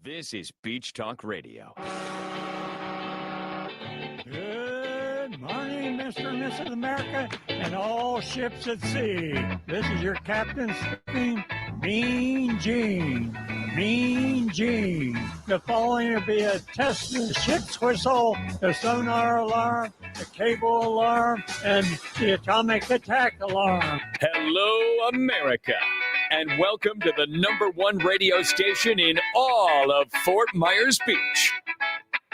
This is Beach Talk Radio. Good morning, Mr. and Mrs. America, and all ships at sea. This is your captain speaking, Mean Gene. Mean Gene. The following will be a test of the ship's whistle, the sonar alarm, the cable alarm, and the atomic attack alarm. Hello, America, and welcome to the #1 radio station in all of Fort Myers Beach.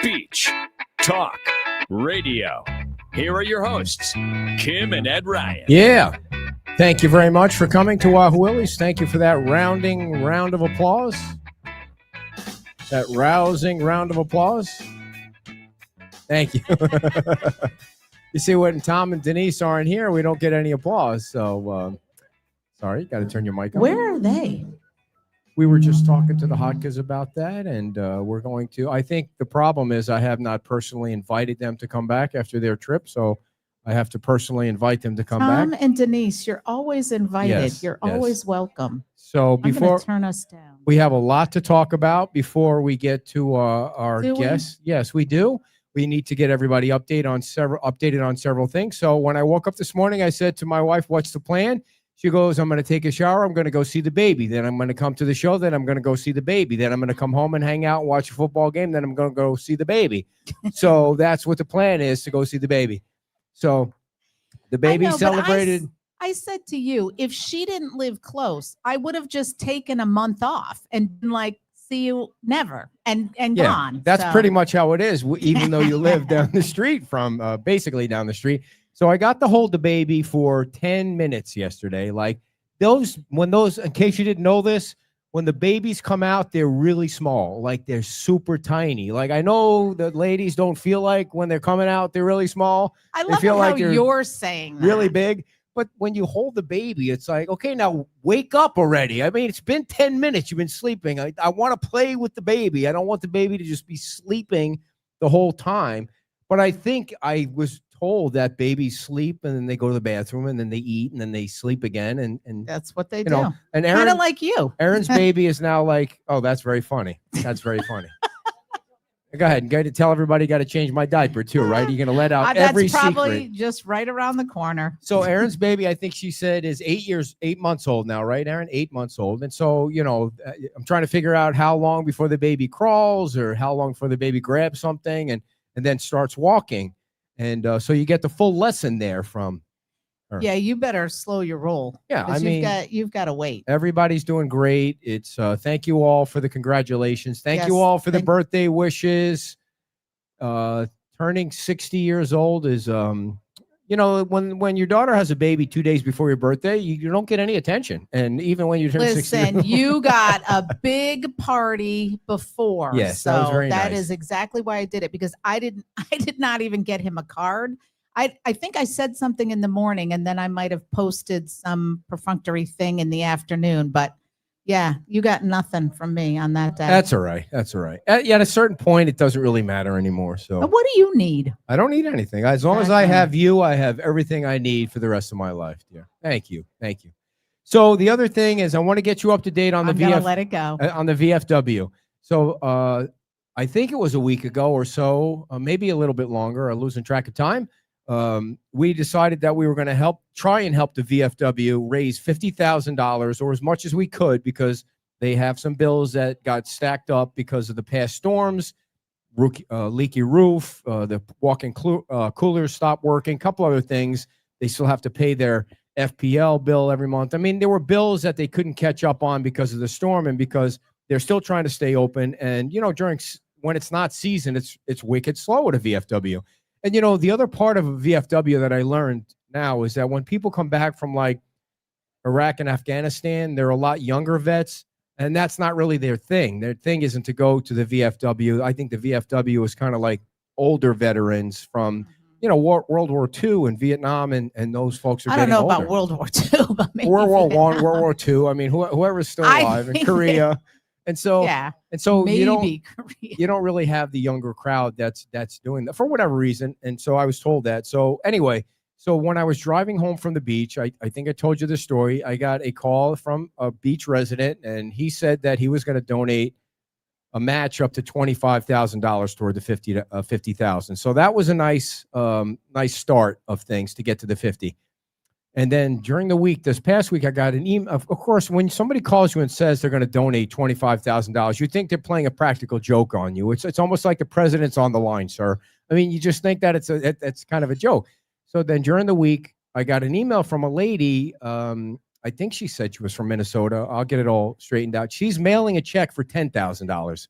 Beach Talk Radio. Here are your hosts, Kim and Ed Ryan. Yeah. Thank you very much for coming to Wahoo Willies. Thank you for that rounding round of applause. That rousing round of applause. Thank you. You see, when Tom and Denise aren't here, we don't get any applause. So, sorry, got to turn your mic on. Where are they? We were just talking to the Hodkas about that, and we're going to. I think the problem is I have not personally invited them to come back after their trip, so I have to personally invite them to come Tom back. and Denise, you're always invited. Yes, You're yes. always welcome. So I'm going before to turn us down. we have a lot to talk about before we get to our Do we? guests. Yes, we do. We need to get everybody updated on several things. So when I woke up this morning, I said to my wife, "What's the plan?" She goes, "I'm going to take a shower. I'm going to go see the baby. Then I'm going to come to the show. Then I'm going to go see the baby. Then I'm going to come home and hang out and watch a football game. Then I'm going to go see the baby." So that's what the plan is, to go see the baby. So the baby I know, but celebrated. I said to you, if she didn't live close, I would have just taken a month off and been like, see you never and gone. That's So- pretty much how it is, even though you live down the street from basically down the street. So I got to hold the baby for 10 minutes yesterday. Like when those, in case you didn't know this, when the babies come out, they're really small, like they're super tiny. Like I know that ladies don't feel like when they're coming out, they're really small. I They love feel how like they're you're saying that. really big. But when you hold the baby, it's like, okay, now wake up already. I mean, it's been 10 minutes. You've been sleeping. I want to play with the baby. I don't want the baby to just be sleeping the whole time. But I think I was told that babies sleep and then they go to the bathroom and then they eat and then they sleep again. And That's what they you do. know, and Kind Aaron, of like you. Aaron's baby is now like, oh, that's very funny. That's very funny. Go ahead. Got to tell everybody, got to change my diaper too, right? You're going to let out every That's probably secret. just right around the corner. So Aaron's baby, I think she said, is 8 months old now, right, Aaron? 8 months old. And so, I'm trying to figure out how long before the baby crawls or how long before the baby grabs something and then starts walking. And so you get the full lesson there from her. Yeah, you better slow your roll. Yeah, 'cause I mean, you've got to wait. everybody's doing great. It's thank you all for the congratulations. Thank you Yes, all for the thank- birthday wishes. Turning 60 years old is when your daughter has a baby 2 days before your birthday, you don't get any attention. And even when you turn 60, Listen, you got a big party before. Yes, so that was very that nice. is exactly why I did it, because I did not even get him a card. I think I said something in the morning and then I might have posted some perfunctory thing in the afternoon, but yeah, you got nothing from me on that day. That's all right. That's all right. At a certain point, it doesn't really matter anymore. So But what do you need? I don't need anything. As long as I Okay. have you, I have everything I need for the rest of my life. Yeah. Thank you. Thank you. So the other thing is I want to get you up to date on the I'm gonna let it go. on the VFW. So I think it was a week ago or so, maybe a little bit longer. I'm losing track of time. We decided that we were going to try and help the VFW raise $50,000 or as much as we could, because they have some bills that got stacked up because of the past storms, leaky roof, the walk-in coolers stopped working, a couple other things. They still have to pay their FPL bill every month. I mean, there were bills that they couldn't catch up on because of the storm and because they're still trying to stay open. And, when it's not season, it's wicked slow at a VFW. And, the other part of a VFW that I learned now is that when people come back from like Iraq and Afghanistan, they're a lot younger vets, and that's not really their thing. Their thing isn't to go to the VFW. I think the VFW is kind of like older veterans from, World War II and Vietnam, and those folks are I don't getting know older. about World War II, but maybe World War Vietnam. I, World War II. I mean, whoever's still I alive in think Korea. And so, yeah, you maybe don't really have the younger crowd that's doing that for whatever reason. And so I was told that. So anyway, so when I was driving home from the beach, I think I told you the story. I got a call from a beach resident, and he said that he was going to donate a match up to $25,000 toward the 50,000. So that was a nice start of things to get to the 50. And then during the week, this past week, I got an email. Of course, when somebody calls you and says they're going to donate $25,000, you think they're playing a practical joke on you. It's almost like the president's on the line, sir. I mean, you just think that it's kind of a joke. So then during the week, I got an email from a lady. I think she said she was from Minnesota. I'll get it all straightened out. She's mailing a check for $10,000.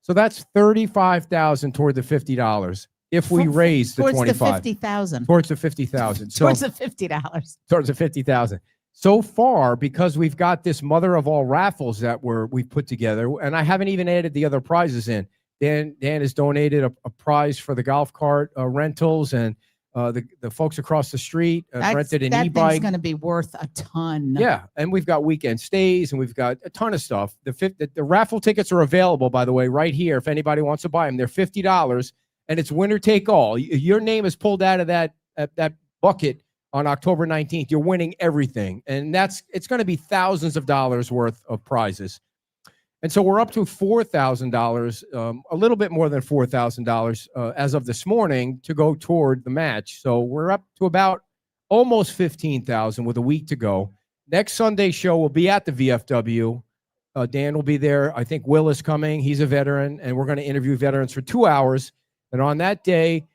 So that's $35,000 toward the $50. If we raise the 25 towards the 50,000, towards the 50,000, so towards the $50, towards the 50,000. So far, because we've got this mother of all raffles that we've put together, and I haven't even added the other prizes in. Dan has donated a prize for the golf cart rentals, and the folks across the street rented an e-bike. That thing's going to be worth a ton. Yeah, and we've got weekend stays, and we've got a ton of stuff. The raffle tickets are available, by the way, right here. If anybody wants to buy them, they're $50. And it's winner take all. Your name is pulled out of that bucket on October 19th. You're winning everything. And it's going to be thousands of dollars worth of prizes. And so we're up to $4,000, a little bit more than $4,000 as of this morning to go toward the match. So we're up to about almost $15,000 with a week to go. Next Sunday show will be at the VFW. Dan will be there. I think Will is coming. He's a veteran, and we're going to interview veterans for 2 hours. And on that day,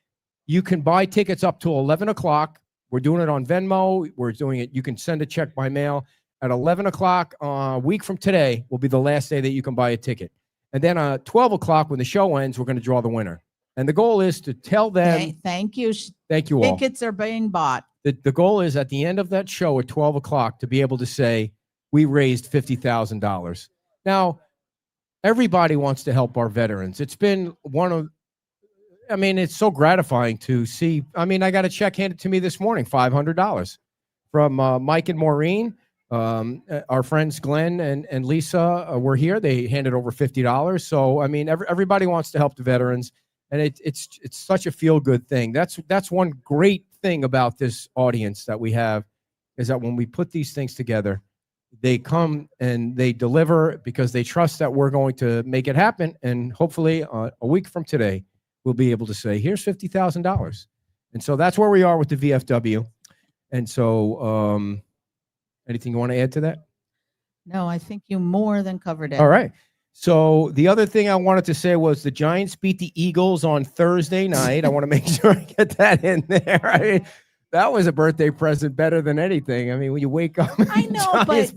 you can buy tickets up to 11 o'clock. We're doing it on Venmo. We're doing it. You can send a check by mail at 11 o'clock. A week from today will be the last day that you can buy a ticket. And then 12 o'clock, when the show ends, we're going to draw the winner. And the goal is to tell them. Hey, thank you. Thank you all. Tickets are being bought. The goal is at the end of that show at 12 o'clock to be able to say, we raised $50,000. Now, everybody wants to help our veterans. It's been it's so gratifying to see. I mean, I got a check handed to me this morning, $500 from Mike and Maureen. Our friends Glenn and Lisa were here. They handed over $50. So, I mean, everybody wants to help the veterans, and it's such a feel-good thing. That's one great thing about this audience that we have, is that when we put these things together, they come and they deliver because they trust that we're going to make it happen. And hopefully a week from today, we'll be able to say, here's $50,000. And so that's where we are with the VFW. And so anything you want to add to that? No, I think you more than covered it. All right. So the other thing I wanted to say was the Giants beat the Eagles on Thursday night. I want to make sure I get that in there. I mean, that was a birthday present better than anything. I mean, when you wake up, I know, but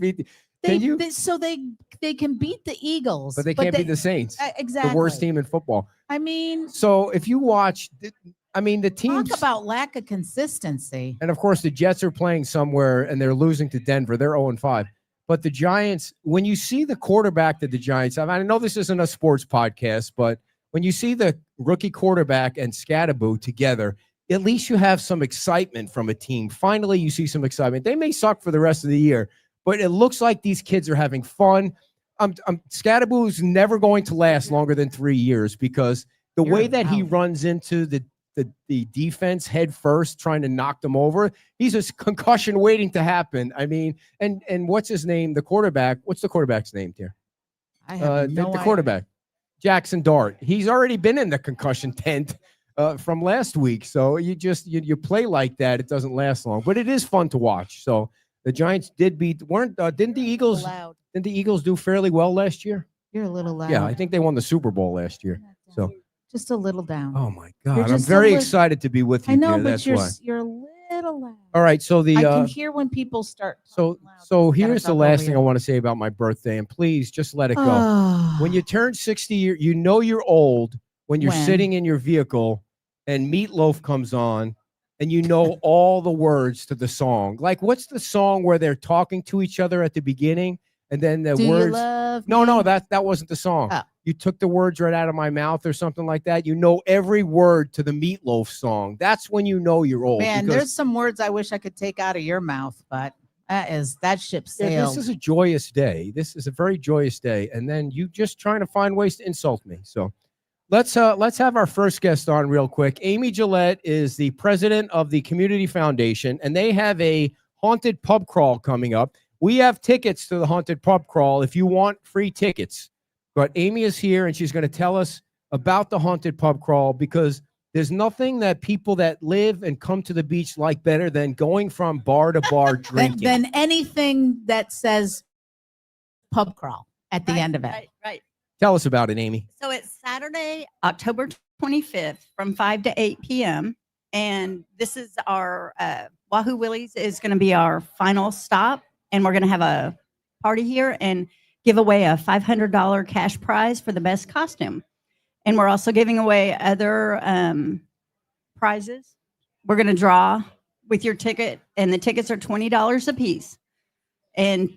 so they can beat the Eagles, but they can't beat the Saints. Exactly, the worst team in football. I mean, so if you watch, the teams talk about lack of consistency. And of course, the Jets are playing somewhere and they're losing to Denver. They're 0-5. But the Giants, when you see the quarterback that the Giants have, I know this isn't a sports podcast, but when you see the rookie quarterback and Scatterboo together, at least you have some excitement from a team. Finally, you see some excitement. They may suck for the rest of the year, but it looks like these kids are having fun. Scatterboo's never going to last longer than 3 years because the way that he runs into the defense head first, trying to knock them over, he's a concussion waiting to happen. I mean, and what's his name? The quarterback. What's the quarterback's name here? I have no the idea. quarterback, Jackson Dart. He's already been in the concussion tent from last week. So you play like that, it doesn't last long, but it is fun to watch. So the Giants didn't the Eagles? Didn't the Eagles do fairly well last year? You're a little loud. Yeah, I think they won the Super Bowl last year. So just a little down. oh my God, I'm very excited to be with you. I know, dear. but That's you're a little loud. All right, so I can hear when people start. So here's the last thing I want to say about my birthday, and please just let it go. When you turn 60, you know you're old when you're sitting in your vehicle and Meatloaf comes on, and you know all the words to the song. Like, what's the song where they're talking to each other at the beginning, and then the Do words? You love no, me? that wasn't the song. Oh. You took the words right out of my mouth or something like that. You know every word to the Meatloaf song. That's when you know you're old. Man, there's some words I wish I could take out of your mouth, but that ship sailed. Yeah, this is a joyous day. This is a very joyous day, and then you just trying to find ways to insult me. So let's have our first guest on real quick. Amy Gillette is the president of the Community Foundation, and they have a haunted pub crawl coming up. We have tickets to the haunted pub crawl. If you want free tickets, But Amy is here, and she's going to tell us about the haunted pub crawl, because there's nothing that people that live and come to the beach like better than going from bar to bar drinking. Than anything that says pub crawl at the end of it. Right. Tell us about it, Amy. So it's Saturday, October 25th from 5 to 8 p.m. And this is our Wahoo Willie's is going to be our final stop. And we're going to have a party here and give away a $500 cash prize for the best costume. And we're also giving away other prizes. We're going to draw with your ticket, and the tickets are $20 a piece. And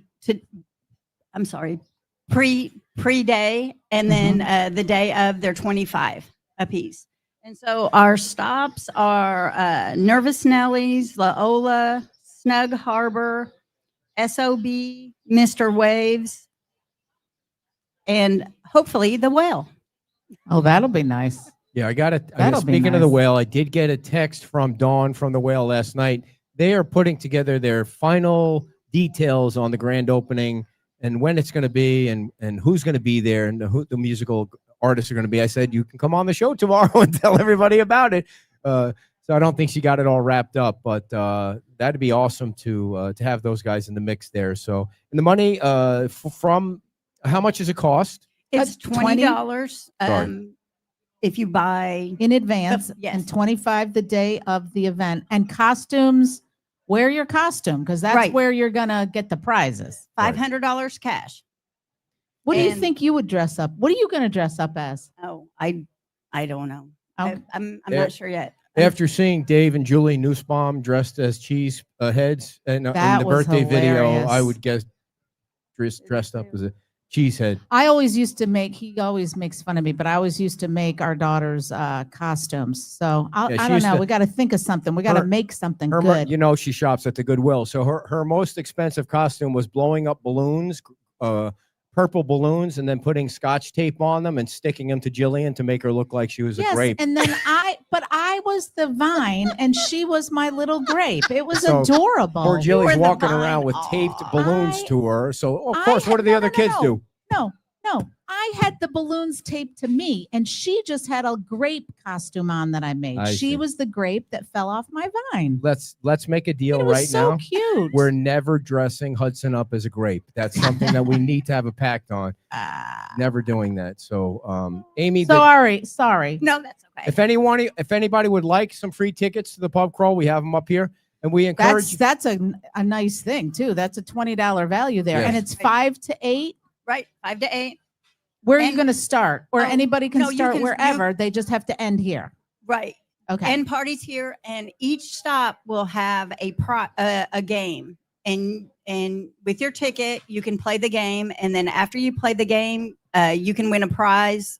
pre-day, and then the day of, they're $25 a piece. And so our stops are Nervous Nellies, La Ola, Snug Harbor, SOB, Mr. Waves, and hopefully the Whale. Oh, that'll be nice. Yeah, I got it. That'll be Speaking of the nice. Whale, I did get a text from Dawn from the Whale last night. They are putting together their final details on the grand opening and when it's going to be and who's going to be there and who the musical artists are going to be. I said, you can come on the show tomorrow and tell everybody about it. So I don't think she got it all wrapped up, but that'd be awesome to have those guys in the mix there. So, and the money from how much does it cost? It's $20? $20 if you buy In advance, Yes. and 25 the day of the event. And costumes, wear your costume, because that's Right. where you're gonna get the prizes. $500 cash. What do you And- think you would dress up? What are you gonna dress up as? Oh, I don't know. Oh. I'm Yeah. not sure yet. After seeing Dave and Julie Nussbaum dressed as cheese heads in That the was birthday video, I hilarious. would guess dressed up as a cheese head. I always used to make, he always makes fun of me, but I always used to make our daughter's costumes. So Yeah, I she don't used know. to- We got to think of something. We got to her- make something Her, good. you know, she shops at the Goodwill. So her most expensive costume was blowing up balloons, purple balloons, and then putting Scotch tape on them and sticking them to Jillian to make her look like she was a Yes, grape. and then I was the vine and she was my little grape. It was So, adorable. Poor were Jillie's the walking vine. around with taped Aw. balloons to her. So, of course, I what do the had- other no, kids no. do? No, I had the balloons taped to me, and she just had a grape costume on that I made. I She see. was the grape that fell off my vine. Let's make a deal It was right so now. cute. We're never dressing Hudson up as a grape. That's something that we need to have a pact on. Never doing that. So, Amy, sorry. No, that's okay. if anybody would like some free tickets to the pub crawl, we have them up here, and we encourage. That's a nice thing too. That's a $20 value there, and Yes. it's 5 to 8. Right, 5 to 8. Where are you And- going to start? Or Oh, anybody can no, you start can- you- wherever. They just have to end here. Right. Okay. And parties here, and each stop will have a game, and with your ticket you can play the game, and then after you play the game, you can win a prize.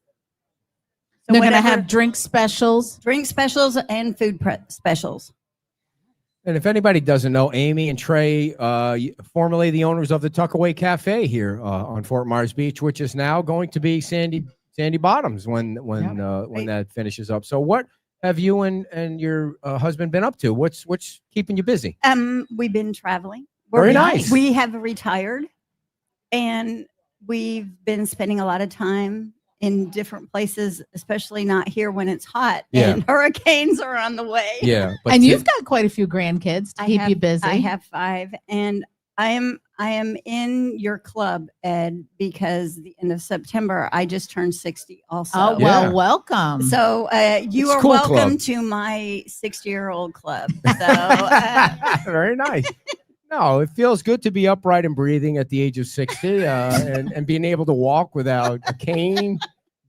So They're going to whatever- have drink specials. drink specials and food specials. And if anybody doesn't know, Amy and Trey, formerly the owners of the Tuckaway Cafe here on Fort Myers Beach, which is now going to be Sandy Bottoms when Right. that finishes up. So, what have you and your husband been up to? What's keeping you busy? We've been traveling. Very nice. We have retired, and we've been spending a lot of time in different places, especially not here when it's hot and hurricanes are on the way. Yeah, but And you've got quite a few grandkids to I keep have- you busy. I have 5, and I am in your club, Ed, because the end of September I just turned 60 also. Oh, Yeah. well, welcome. So you It's a are cool welcome club. to my 60-year-old club. So very nice. No, it feels good to be upright and breathing at the age of 60 and being able to walk without a cane,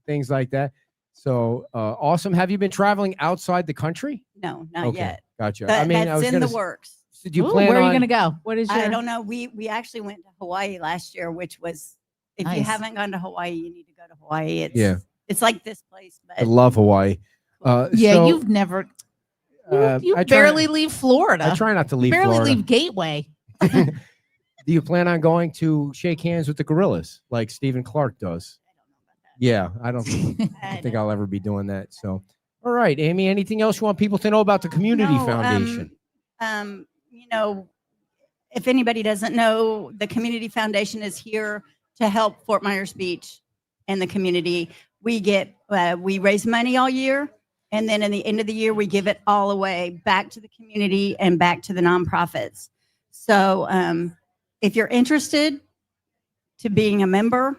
things like that. So awesome. Have you been traveling outside the country? no, not yet. Gotcha. But I mean, I that's was in going the to. works. Did you Ooh, plan where are you on? going to go? What is your? I don't know. We actually went to Hawaii last year, which was, if you Nice. haven't gone to Hawaii, you need to go to Hawaii. It's Yeah. it's like this place, I but love Hawaii. Yeah, so, you've never. You I try- barely leave Florida. I try not to leave barely Florida. leave Gateway. Do you plan on going to shake hands with the gorillas like Stephen Clark does? Yeah, I don't think I'll ever be doing that. So, all right, Amy, anything else you want people to know about the Community No, Foundation? you know, if anybody doesn't know, the Community Foundation is here to help Fort Myers Beach and the community. We raise money all year. And then in the end of the year, we give it all away back to the community and back to the nonprofits. So if you're interested to being a member,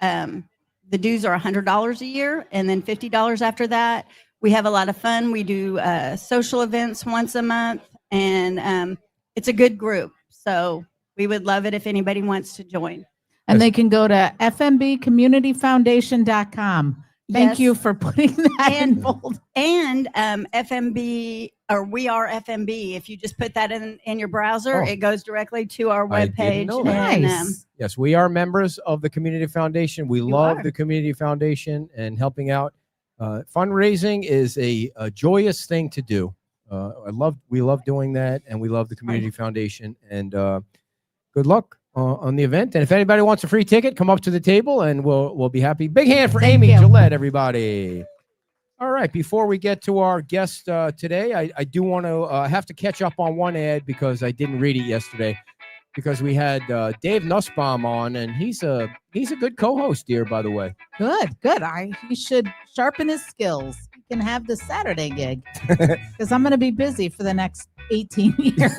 the dues are $100 a year and then $50 after that. We have a lot of fun. We do social events once a month, and it's a good group. So we would love it if anybody wants to join. And they can go to fmbcommunityfoundation.com. Thank Yes. you for putting that in bold. And FMB, or We Are FMB. If you just put that in your browser, Oh. it goes directly to our I didn't webpage. know that. Nice. Yes, we are members of the Community Foundation. We love are. the Community Foundation and helping out. Fundraising is a joyous thing to do. We love doing that, and we love the Community Foundation. And good luck on the event. And if anybody wants a free ticket, come up to the table, and we'll be happy. Big hand for Thank Amy you. Gillette, everybody. All right, before we get to our guest today, I do want to have to catch up on one ad because I didn't read it yesterday. Because we had Dave Nussbaum on, and he's a good co-host here, by the way. Good. He should sharpen his skills. He can have the Saturday gig because I'm going to be busy for the next 18 years.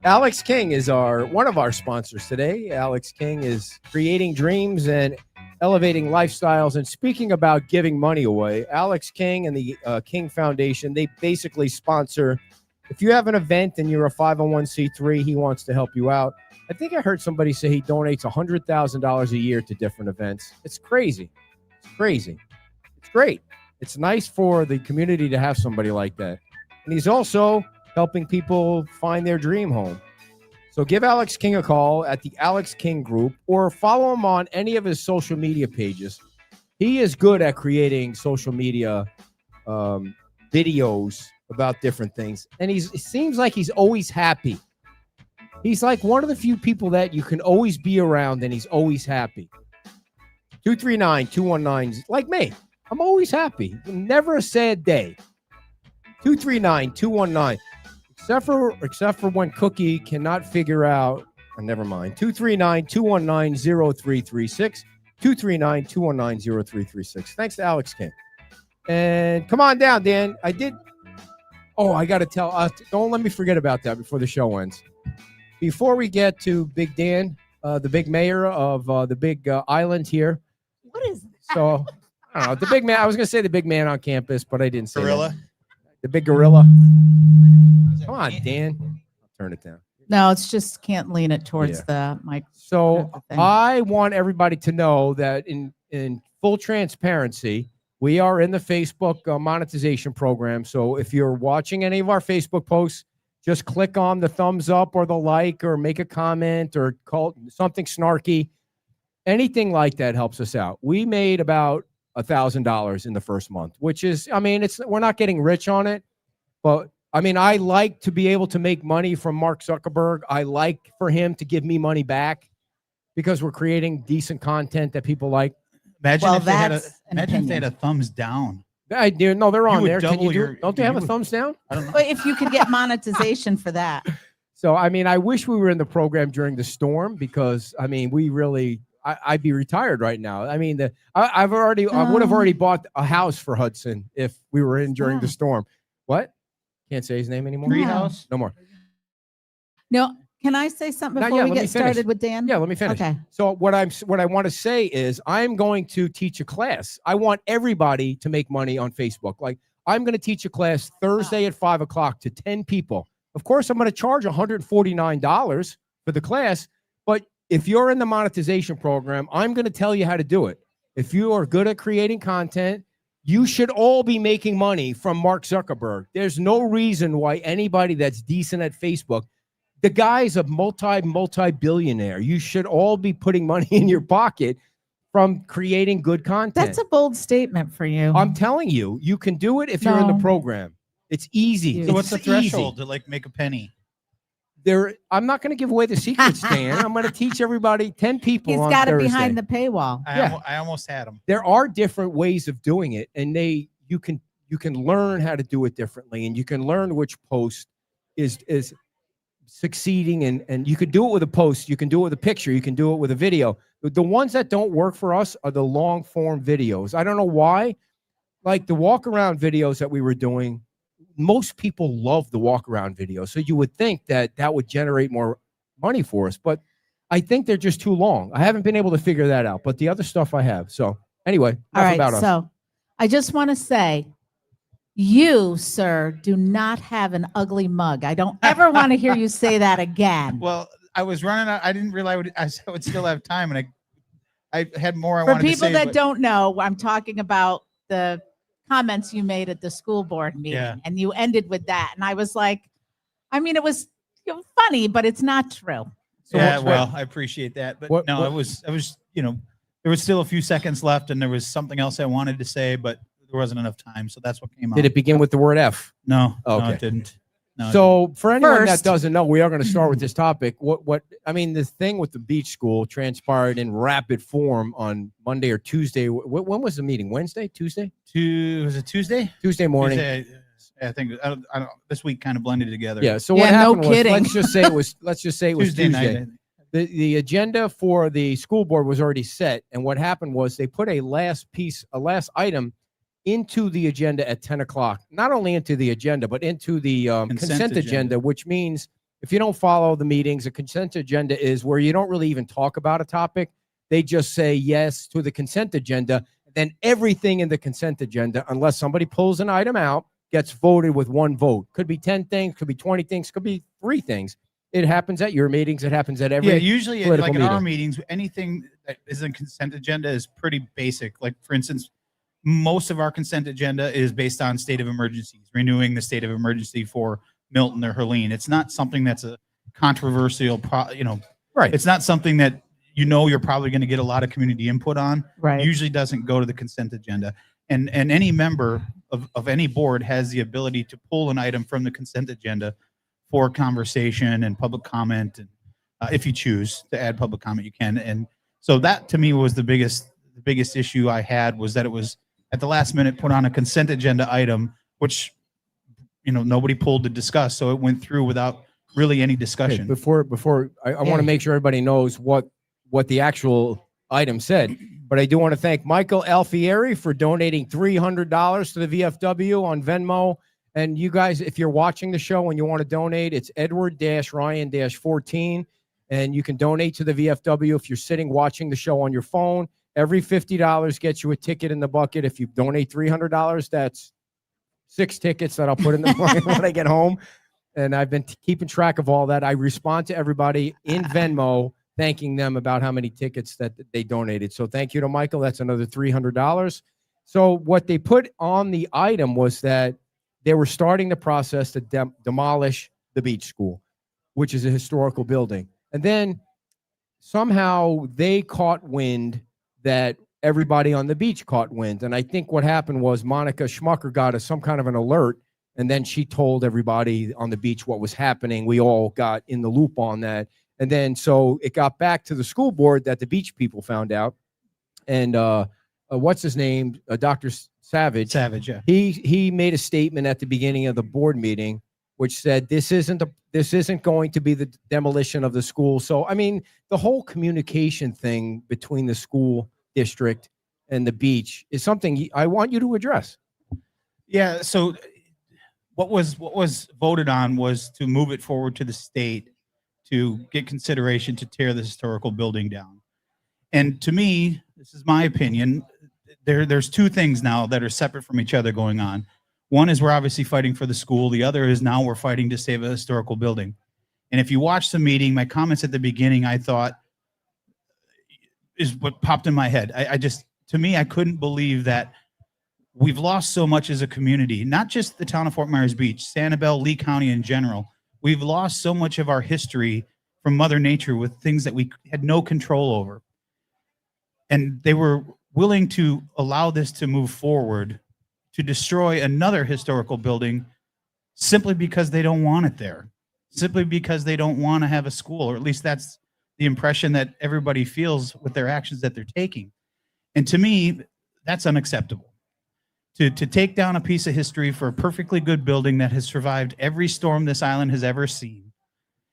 Alex King is one of our sponsors today. Alex King is creating dreams and elevating lifestyles. And speaking about giving money away, Alex King and the King Foundation, they basically sponsor. If you have an event and you're a 501c3, he wants to help you out. I think I heard somebody say he donates $100,000 a year to different events. It's crazy. It's crazy. It's great. It's nice for the community to have somebody like that. And he's also helping people find their dream home. So give Alex King a call at the Alex King Group or follow him on any of his social media pages. He is good at creating social media videos about different things. And it seems like he's always happy. He's like one of the few people that you can always be around and he's always happy. 239-219, like me. I'm always happy. Never a sad day. 239-219. Except for when Cookie cannot figure out, never mind. 239-219-0336. 239-219-0336. Thanks to Alex King. And come on down, Dan. I got to tell. Don't let me forget about that before the show ends. Before we get to Big Dan, the big mayor of the big island here. What is that? So, I don't know. The big man. I was going to say the big man on campus, but I didn't say Gorilla. that. The big gorilla. Come on, Dan. I'll turn it down. No, it's just can't lean it towards the mic. So the thing. I want everybody to know that in full transparency, we are in the Facebook monetization program. So if you're watching any of our Facebook posts, just click on the thumbs up or the like or make a comment or call something snarky. Anything like that helps us out. We made about $1,000 in the first month, which is, we're not getting rich on it, but I like to be able to make money from Mark Zuckerberg. I like for him to give me money back because we're creating decent content that people like. Imagine if they had opinion. a thumbs down. I do. No, they're on would there. Can double you your- don't they have a you would- thumbs down? I don't know. But if you could get monetization for that. So, I wish we were in the program during the storm because, we really, I'd be retired right now. I would have already bought a house for Hudson if we were in during the storm. What? Can't say his name anymore? Treehouse? No more. No, can I say something Not before yet, we let me get finish. started with Dan? Yeah, let me finish. Okay. So what I want to say is I'm going to teach a class. I want everybody to make money on Facebook. Like I'm going to teach a class Thursday at 5:00 to 10 people. Of course, I'm going to charge $149 for the class. But if you're in the monetization program, I'm going to tell you how to do it. If you are good at creating content, you should all be making money from Mark Zuckerberg. There's no reason why anybody that's decent at Facebook, the guy's a multi-billionaire. You should all be putting money in your pocket from creating good content. That's a bold statement for you. I'm telling you, you can do it if you're in the No. program. It's easy. So what's the It's easy. threshold to make a penny? I'm not going to give away the secrets, Dan. I'm going to teach everybody 10 people. He's on got it Thursday. behind the paywall. I almost had him. There are different ways of doing it, and you can learn how to do it differently, and you can learn which post is succeeding, and you could do it with a post, you can do it with a picture, you can do it with a video. The ones that don't work for us are the long form videos. I don't know why. Like the walk around videos that we were doing, most people love the walk around videos. So you would think that that would generate more money for us, but I think they're just too long. I haven't been able to figure that out, but the other stuff I have. So anyway, All enough right. about us. So I just want to say, you, sir, do not have an ugly mug. I don't ever want to hear you say that again. Well, I was running out. I didn't realize I would still have time, and I had more I For wanted to say. people that but- don't know, I'm talking about the comments you made at the school board meeting, Yeah. and you ended with that. And I was like, I mean, it was funny, but it's not true. So yeah, what- well, I appreciate that, but what- no, what- it was, there was still a few seconds left, and there was something else I wanted to say, but there wasn't enough time, so that's what came out. Did it begin with the word F? No, no, Okay. it didn't. No, it So for anyone First- that doesn't know, we are going to start with this topic. I mean, the thing with the beach school transpired in rapid form on Monday or Tuesday. When was the meeting? Wednesday, Tuesday? was it Tuesday? Tuesday morning. Tuesday, I think I don't, this week kind of blended together. Yeah. So what Yeah, no happened was, kidding. let's just say it was Tuesday night. Tuesday. The agenda for the school board was already set, and what happened was they put a last item into the agenda at 10 o'clock. Not only into the agenda, but into the consent agenda, agenda. which means if you don't follow the meetings, a consent agenda is where you don't really even talk about a topic. They just say yes to the consent agenda. Then everything in the consent agenda, unless somebody pulls an item out, gets voted with one vote. Could be 10 things, could be 20 things, could be 3 things. It happens at your meetings. It happens at every. Yeah, usually political like in our meeting. meetings, anything that is in consent agenda is pretty basic. Like for instance, most of our consent agenda is based on state of emergencies, renewing the state of emergency for Milton or Helene. It's not something that's a controversial, Right. It's not something that you're probably going to get a lot of community input on. Right. Usually doesn't go to the consent agenda. And any member of any board has the ability to pull an item from the consent agenda for conversation and public comment. And if you choose to add public comment, you can. And so that to me was the biggest issue I had, was that it was at the last minute put on a consent agenda item, which, nobody pulled to discuss. So it went through without really any Okay, discussion. before I want to make sure everybody knows what the actual item said. But I do want to thank Michael Alfieri for donating $300 to the VFW on Venmo. And you guys, if you're watching the show and you want to donate, it's Edward-Ryan-14. And you can donate to the VFW if you're sitting watching the show on your phone. Every $50 gets you a ticket in the bucket. If you donate $300, that's 6 tickets that I'll put in the bucket when I get home. And I've been keeping track of all that. I respond to everybody in Venmo, thanking them about how many tickets that they donated. So thank you to Michael. That's another $300. So what they put on the item was that they were starting the process to demolish the beach school, which is a historical building. And then somehow they caught wind that everybody on the beach caught wind. And I think what happened was Monica Schmucker got some kind of an alert, and then she told everybody on the beach what was happening. We all got in the loop on that. And then so it got back to the school board that the beach people found out. And what's his name? Dr. Savage. Yeah. He made a statement at the beginning of the board meeting, which said this isn't going to be the demolition of the school. So I mean, the whole communication thing between the school district and the beach is something I want you to address. Yeah. So what was voted on was to move it forward to the state to get consideration to tear the historical building down. And to me, this is my opinion, there's 2 things now that are separate from each other going on. One is we're obviously fighting for the school. The other is now we're fighting to save a historical building. And if you watch the meeting, my comments at the beginning, I thought is what popped in my head. To me, I couldn't believe that we've lost so much as a community, not just the town of Fort Myers Beach, Sanibel, Lee County in general. We've lost so much of our history from Mother Nature with things that we had no control over. And they were willing to allow this to move forward, to destroy another historical building simply because they don't want it there, simply because they don't want to have a school, or at least that's the impression that everybody feels with their actions that they're taking. And to me, that's unacceptable. To take down a piece of history for a perfectly good building that has survived every storm this island has ever seen.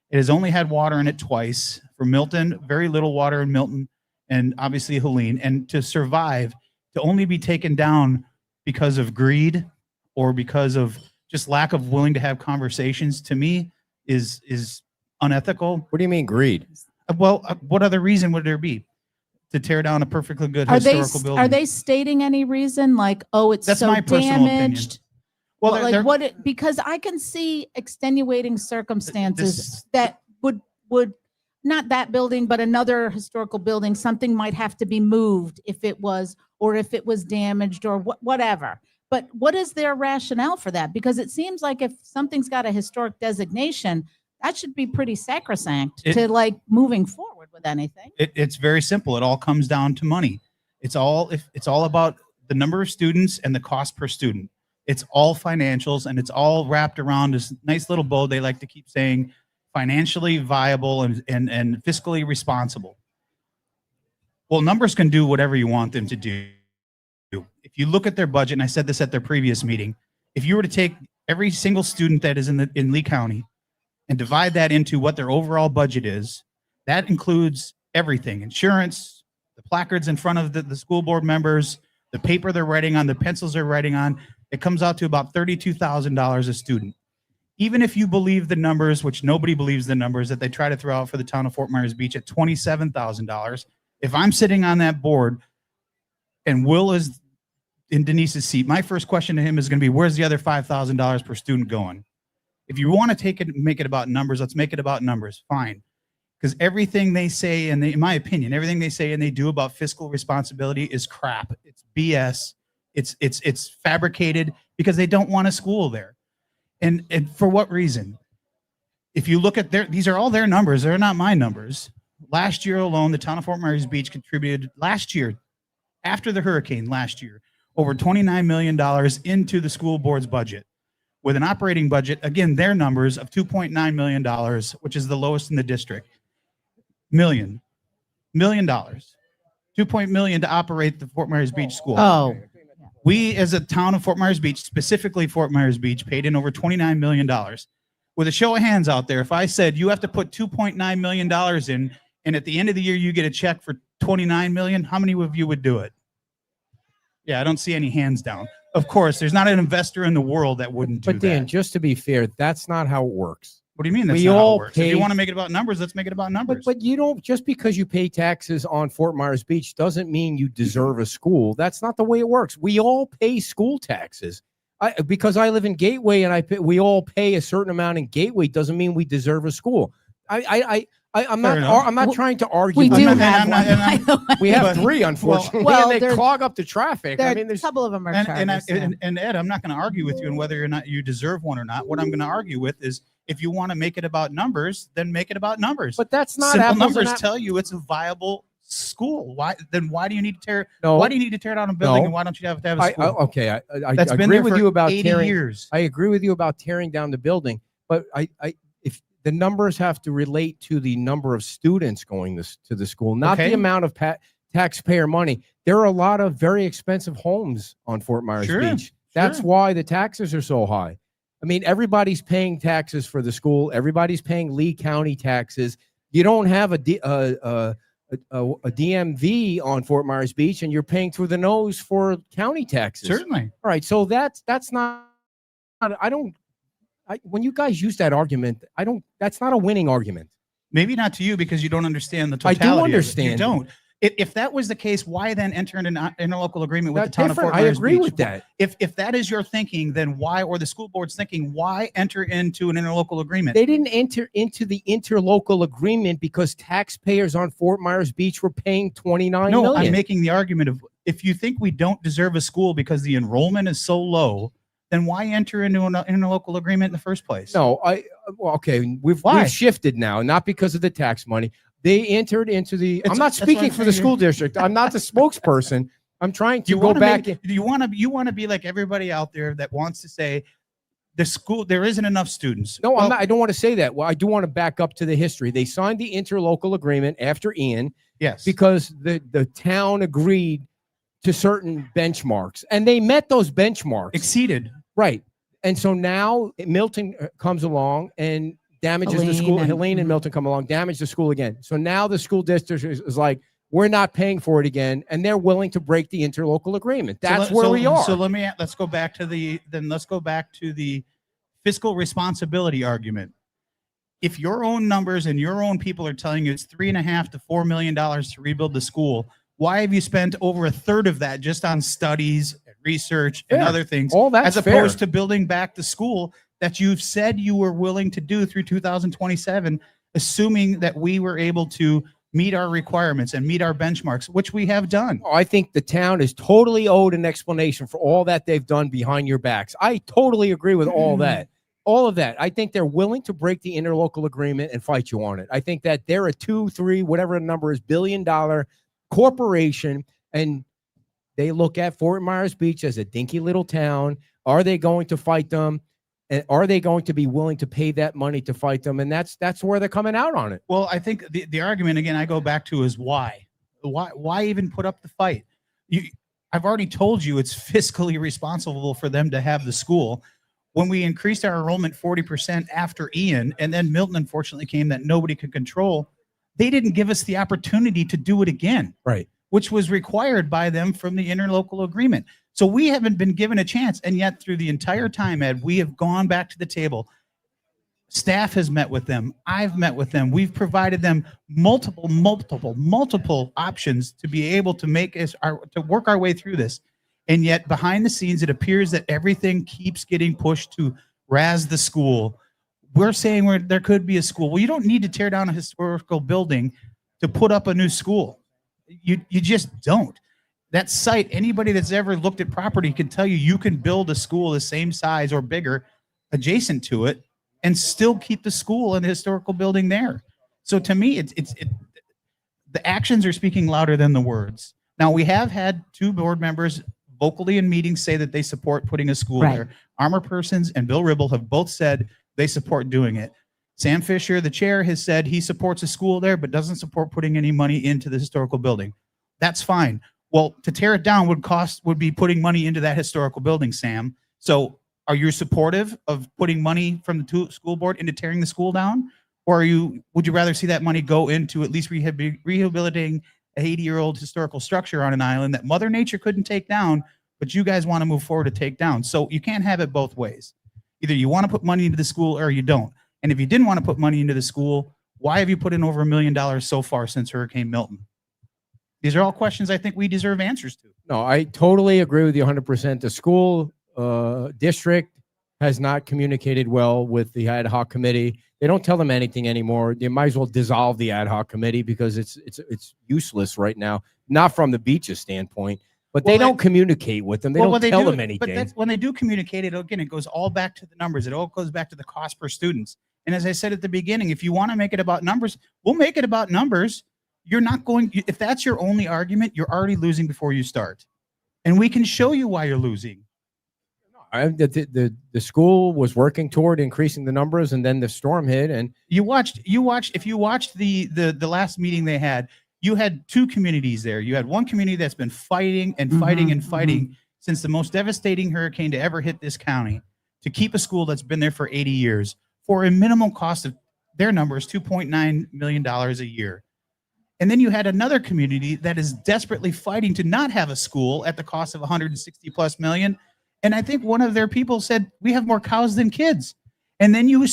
It has only had water in it twice. For Milton, very little water in Milton, and obviously Helene, and to survive, to only be taken down because of greed or because of just lack of willing to have conversations, to me is unethical. What do you mean greed? Well, what other reason would there be to tear down a perfectly good historical building? Are they stating any reason like, oh, it's That's so my personal damaged? Well, Well, they're- like what it, because I can see extenuating circumstances This- that would not that building, but another historical building, something might have to be moved if it was, or if it was damaged or whatever. But what is their rationale for that? Because it seems like if something's got a historic designation, that should be pretty sacrosanct to like moving forward with anything. It's very simple. It all comes down to money. It's all about the number of students and the cost per student. It's all financials, and it's all wrapped around this nice little bow they like to keep saying, financially viable and fiscally responsible. Well, numbers can do whatever you want them to do. If you look at their budget, and I said this at their previous meeting, if you were to take every single student that is in Lee County and divide that into what their overall budget is, that includes everything: insurance, the placards in front of the school board members, the paper they're writing on, the pencils they're writing on. It comes out to about $32,000 a student. Even if you believe the numbers, which nobody believes the numbers that they try to throw out for the town of Fort Myers Beach at $27,000, if I'm sitting on that board and Will is in Denise's seat, my first question to him is going to be, where's the other $5,000 per student going? If you want to take it, make it about numbers, let's make it about numbers. Fine. Because everything they say, and in my opinion, everything they say and they do about fiscal responsibility is crap. It's BS. It's fabricated because they don't want a school there. And for what reason? If you look at these are all their numbers. They're not my numbers. Last year alone, the town of Fort Myers Beach contributed after the hurricane last year, over $29 million into the school board's budget, with an operating budget, again, their numbers of $2.9 million, which is the lowest in the district. $2 million to operate the Fort Myers Beach school. Oh, We, as a town of Fort Myers Beach, specifically Fort Myers Beach, paid in over $29 million. With a show of hands out there, if I said you have to put $2.9 million in, and at the end of the year you get a check for $29 million, how many of you would do it? Yeah, I don't see any hands down. Of course, there's not an investor in the world that wouldn't do that. But Dan, just to be fair, that's not how it works. What do you mean that's we not how all it works? If pay- you want to make it about numbers, let's make it about numbers. But you don't, just because you pay taxes on Fort Myers Beach doesn't mean you deserve a school. That's not the way it works. We all pay school taxes. Because I live in Gateway and we all pay a certain amount in Gateway doesn't mean we deserve a school. I'm not trying to argue. we with do you. have one. and by the way. We have But- three, unfortunately. Well, and they they're- clog up the traffic. I mean, A there's couple of them are charges. And Ed, I'm not going to argue with you on whether or not you deserve one or not. What I'm going to argue with is, if you want to make it about numbers, then make it about numbers. but that's not Simple apples and numbers apples. tell you it's a viable school. Why do you need to tear? No. Why do you need to tear down a building, No. and why don't you have to have a school? Okay, I That's been agree there with for you about 80 tearing. years. I agree with you about tearing down the building, but if the numbers have to relate to the number of students going to the school, not Okay. the amount of taxpayer money. There are a lot of very expensive homes on Fort Myers Sure, Beach. That's sure. why the taxes are so high. I mean, everybody's paying taxes for the school. Everybody's paying Lee County taxes. You don't have a DMV on Fort Myers Beach, and you're paying through the nose for county taxes. Certainly. All right, so that's not. When you guys use that argument, that's not a winning argument. Maybe not to you because you don't understand the I totality. do of it. understand. You don't. If that was the case, why then enter an interlocal agreement with the That's town of different. Fort I Myers agree Beach? with that. If that is your thinking, then why, or the school board's thinking, why enter into an interlocal agreement? They didn't enter into the interlocal agreement because taxpayers on Fort Myers Beach were paying $29 No, million. I'm making the argument of, if you think we don't deserve a school because the enrollment is so low, then why enter into an interlocal agreement in the first place? No, okay, we've shifted now, not because of the tax money. They entered into the. I'm not that's what speaking I'm for the saying. school district. I'm not the spokesperson. I'm trying to You go wanna back. do you want to be like everybody out there that wants to say the school, there isn't enough students? No, Well, I don't want to say that. Well, I do want to back up to the history. They signed the interlocal agreement after Ian yes. because the town agreed to certain benchmarks, and they met those benchmarks. Exceeded. Right. And so now Milton comes along and damages the Helene school. and- Helene and Milton come along, damage the school again. So now the school district is like, we're not paying for it again, and they're willing to break the interlocal agreement. That's where we are. So let's go back to the fiscal responsibility argument. If your own numbers and your own people are telling you it's $3.5 to $4 million to rebuild the school, why have you spent over a third of that just on studies, and research, and Fair. other things, All that's as fair. opposed to building back the school that you've said you were willing to do through 2027, assuming that we were able to meet our requirements and meet our benchmarks, which we have done. I think the town is totally owed an explanation for all that they've done behind your backs. I totally agree with all that. All of that. I think they're willing to break the interlocal agreement and fight you on it. I think that they're a 2, 3, whatever the number is, $1 billion corporation, and they look at Fort Myers Beach as a dinky little town. Are they going to fight them? And are they going to be willing to pay that money to fight them? And that's where they're coming out on it. Well, I think the argument, again, I go back to is why? Why even put up the fight? I've already told you it's fiscally responsible for them to have the school. When we increased our enrollment 40% after Ian, and then Milton unfortunately came that nobody could control, they didn't give us the opportunity to do it again. Right. Which was required by them from the interlocal agreement. So we haven't been given a chance. And yet through the entire time, Ed, we have gone back to the table. Staff has met with them. I've met with them. We've provided them multiple options to be able to to work our way through this. And yet behind the scenes, it appears that everything keeps getting pushed to razz the school. We're saying there could be a school. Well, you don't need to tear down a historical building to put up a new school. You just don't. That site, anybody that's ever looked at property can tell you can build a school the same size or bigger adjacent to it and still keep the school and the historical building there. So to me, the actions are speaking louder than the words. Now, we have had 2 board members vocally in meetings say that they support putting a school there. Armor Persons and Bill Ribble have both said they support doing it. Sam Fisher, the chair, has said he supports a school there, but doesn't support putting any money into the historical building. That's fine. Well, to tear it down would be putting money into that historical building, Sam. So are you supportive of putting money from the school board into tearing the school down? Or would you rather see that money go into at least rehabilitating a 80-year-old historical structure on an island that Mother Nature couldn't take down, but you guys want to move forward to take down? So you can't have it both ways. Either you want to put money into the school or you don't. And if you didn't want to put money into the school, why have you put in over $1 million so far since Hurricane Milton? These are all questions I think we deserve answers to. No, I totally agree with you 100%. The school district has not communicated well with the ad hoc committee. They don't tell them anything anymore. They might as well dissolve the ad hoc committee because it's useless right now. Not from the beaches standpoint, but they don't communicate with them. They don't tell them anything. But that's, when they do communicate, it goes all back to the numbers. It all goes back to the cost per students. And as I said at the beginning, if you want to make it about numbers, we'll make it about numbers. You're not going. If that's your only argument, you're already losing before you start, and we can show you why you're losing. The school was working toward increasing the numbers, and then the storm hit. And if you watched the last meeting they had, you had 2 communities there. You had one community that's been fighting and fighting and fighting since the most devastating hurricane to ever hit this county to keep a school that's been there for 80 years for a minimal cost of their number is $2.9 million a year. And then you had another community that is desperately fighting to not have a school at the cost of 160 plus million. And I think one of their people said, we have more cows than kids. And then you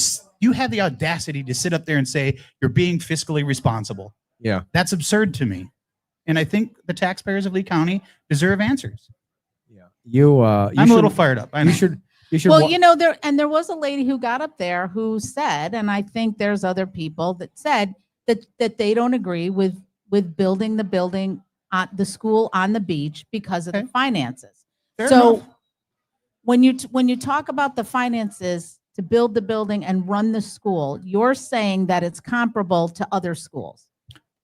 have the audacity to sit up there and say, you're being fiscally responsible. Yeah, that's absurd to me. And I think the taxpayers of Lee County deserve answers. Yeah, I'm a little fired up. I know. You should. Well, there was a lady who got up there who said, and I think there's other people that said that they don't agree with building the building at the school on the beach because of the finances. Fair so enough. when you talk about the finances to build the building and run the school, you're saying that it's comparable to other schools.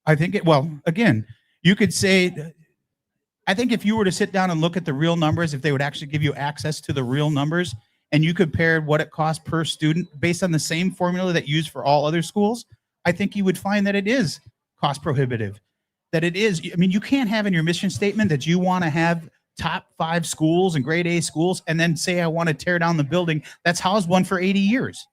I think again, you could say, I think if you were to sit down and look at the real numbers, if they would actually give you access to the real numbers and you compared what it costs per student based on the same formula that you use for all other schools, I think you would find that it is cost prohibitive, that it is. I mean, you can't have in your mission statement that you want to have top 5 schools and grade A schools and then say, I want to tear down the building that's housed one for 80 years.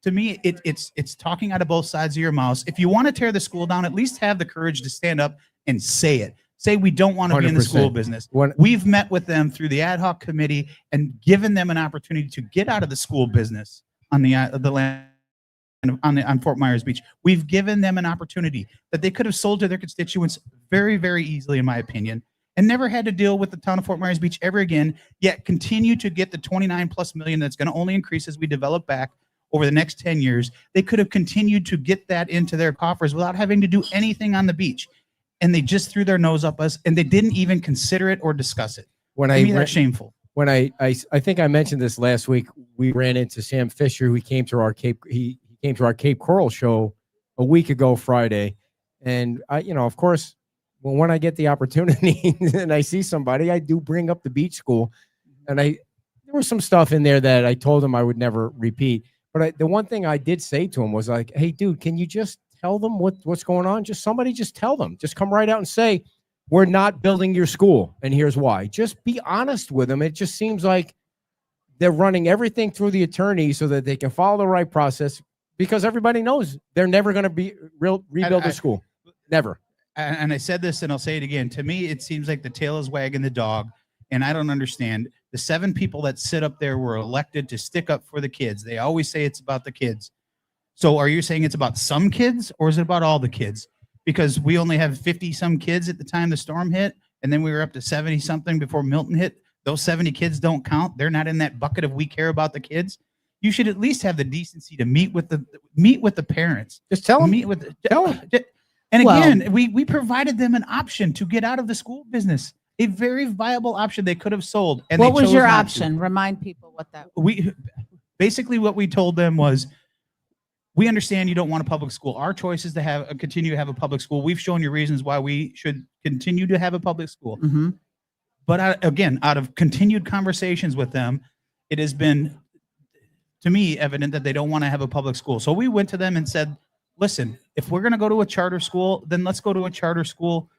To me, it's talking out of both sides of your mouth. If you want to tear the school down, at least have the courage to stand up and say it. Say we don't want to be in the school 100%. business. When- We've met with them through the ad hoc committee and given them an opportunity to get out of the school business on the land on Fort Myers Beach. We've given them an opportunity that they could have sold to their constituents very, very easily, in my opinion, and never had to deal with the town of Fort Myers Beach ever again, yet continue to get the 29+ million that's going to only increase as we develop back over the next 10 years. They could have continued to get that into their coffers without having to do anything on the beach. And they just threw their nose up us, and they didn't even consider it or discuss it. When To I me, re- that's shameful. when I think I mentioned this last week, we ran into Sam Fisher, who came to our Cape Coral show a week ago Friday, and I, of course, when I get the opportunity and I see somebody, I do bring up the beach school, and there was some stuff in there that I told him I would never repeat. But the one thing I did say to him was like, "Hey, dude, can you just tell them what's going on? Just tell them. Just come right out and say, we're not building your school, and here's why." Just be honest with them. It just seems like they're running everything through the attorney so that they can follow the right process, because everybody knows they're never going to rebuild the school. Never. And I said this and I'll say it again. To me, it seems like the tail is wagging the dog. And I don't understand. The 7 people that sit up there were elected to stick up for the kids. They always say it's about the kids. So are you saying it's about some kids, or is it about all the kids? Because we only have 50 some kids at the time the storm hit, and then we were up to 70 something before Milton hit. Those 70 kids don't count. They're not in that bucket of we care about the kids. You should at least have the decency to meet with the parents. Just tell them. Meet with Tell them. And Well- again, we provided them an option to get out of the school business, a very viable option they could have sold. And What they was chose your not to. option? Remind people what that was. We basically what we told them was, we understand you don't want a public school. Our choice is to continue to have a public school. We've shown you reasons why we should continue to have a public school. Mhm. But again, out of continued conversations with them, it has been, to me, evident that they don't want to have a public school. So we went to them and said, listen, if we're going to go to a charter school, then let's go to a charter school.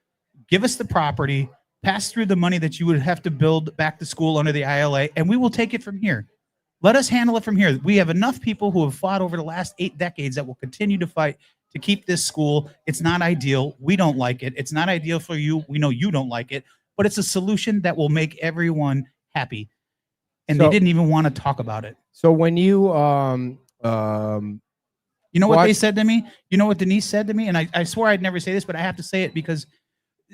Give us the property, pass through the money that you would have to build back the school under the ILA, and we will take it from here. Let us handle it from here. We have enough people who have fought over the last 8 decades that will continue to fight to keep this school. It's not ideal. We don't like it. It's not ideal for you. We know you don't like it, but it's a solution that will make everyone happy. And So- they didn't even want to talk about it. So when you You know what they Watch- said to me? You know what Denise said to me? And I swore I'd never say this, but I have to say it because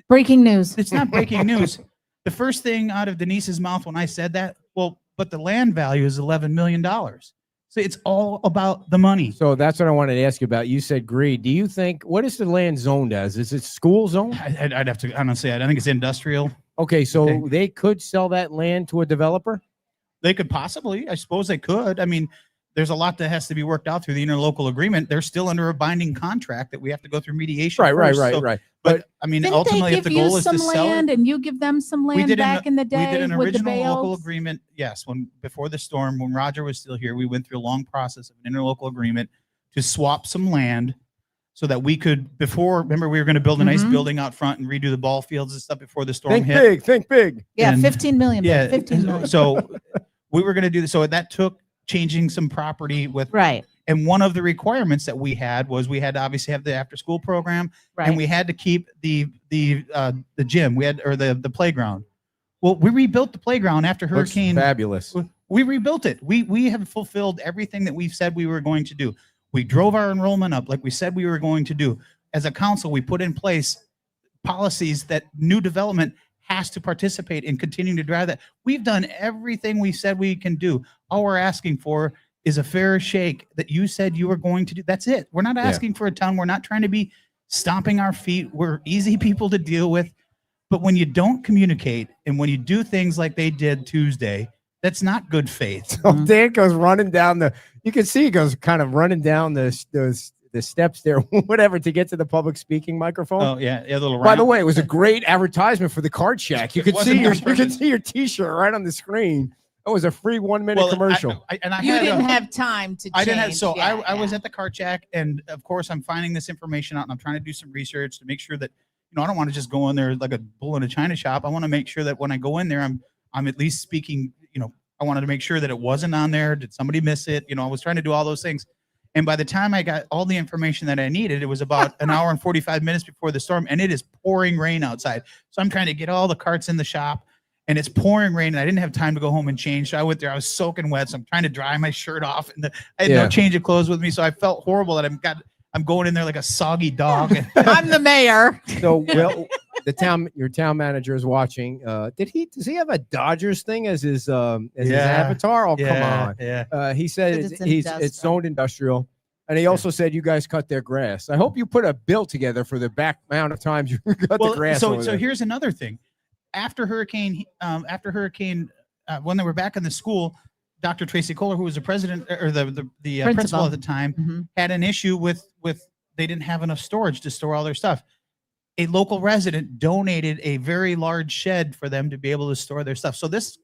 Breaking news. it's not breaking news. The first thing out of Denise's mouth when I said that, well, but the land value is $11 million. So it's all about the money. So that's what I wanted to ask you about. You said greed. Do you think, what is the land zoned as? Is it school zone? I'd have to honestly, I think it's industrial. Okay, so Okay. they could sell that land to a developer? They could possibly, I suppose they could. I mean, there's a lot that has to be worked out through the interlocal agreement. They're still under a binding contract that we have to go through mediation. first. So- But I mean, Didn't ultimately, they if the give you goal is some to sell land it, and you give them some land did back in the we day did an with the original local bales? agreement. Yes, before the storm, when Roger was still here, we went through a long process of an interlocal agreement to swap some land so that we could, remember we were going to build a nice Mhm. building out front and redo the ball fields and stuff before the storm Think hit. big, think big. Yeah, and- 15 million. Yeah. 15 million. So we were going to do this. So that took changing some property with, Right, and one of the requirements that we had was we had to obviously have the after school program, right. and we had to keep the gym, the playground. Well, we rebuilt the playground after Looks Hurricane. fabulous. We rebuilt it. We have fulfilled everything that we've said we were going to do. We drove our enrollment up like we said we were going to do. As a council, we put in place policies that new development has to participate in continuing to drive that. We've done everything we said we can do. All we're asking for is a fair shake that you said you were going to do. That's it. We're not asking for a ton. We're not trying to be stomping our feet. We're easy people to deal with. But when you don't communicate and when you do things like they did Tuesday, that's not good faith. So Dan goes running down you can see he goes kind of running down the steps there, whatever, to get to the public speaking microphone. Oh yeah, a little. By the round. way, it was a great advertisement for the Card Shack. You It could wasn't see your on purpose. T-shirt right on the screen. It was a free 1 minute Well, commercial. I You had didn't a- have time to change. I didn't have, so Yeah, I was yeah. at the Card Shack, and of course I'm finding this information out, and I'm trying to do some research to make sure that, I don't want to just go in there like a bull in a china shop. I want to make sure that when I go in there, I'm at least speaking, I wanted to make sure that it wasn't on there. Did somebody miss it? I was trying to do all those things. And by the time I got all the information that I needed, it was about an hour and 45 minutes before the storm, and it is pouring rain outside. So I'm trying to get all the carts in the shop, and it's pouring rain, and I didn't have time to go home and change. So I went there. I was soaking wet, so I'm trying to dry my shirt off, and I had no change of clothes with me. So I felt horrible that I'm going in there like a soggy dog. I'm the mayor. So Will, your town manager is watching. Does he have a Dodgers thing as his avatar? Oh, come on. Yeah. He said It's it's zoned industrial. And he also said you guys cut their grass. I hope you put a bill together for the back amount of times you cut the grass. So here's another thing. After Hurricane, when they were back in the school, Dr. Tracy Kohler, who was the president or the principal at the time, had an issue with they didn't have enough storage to store all their stuff. A local resident donated a very large shed for them to be able to store their stuff. So this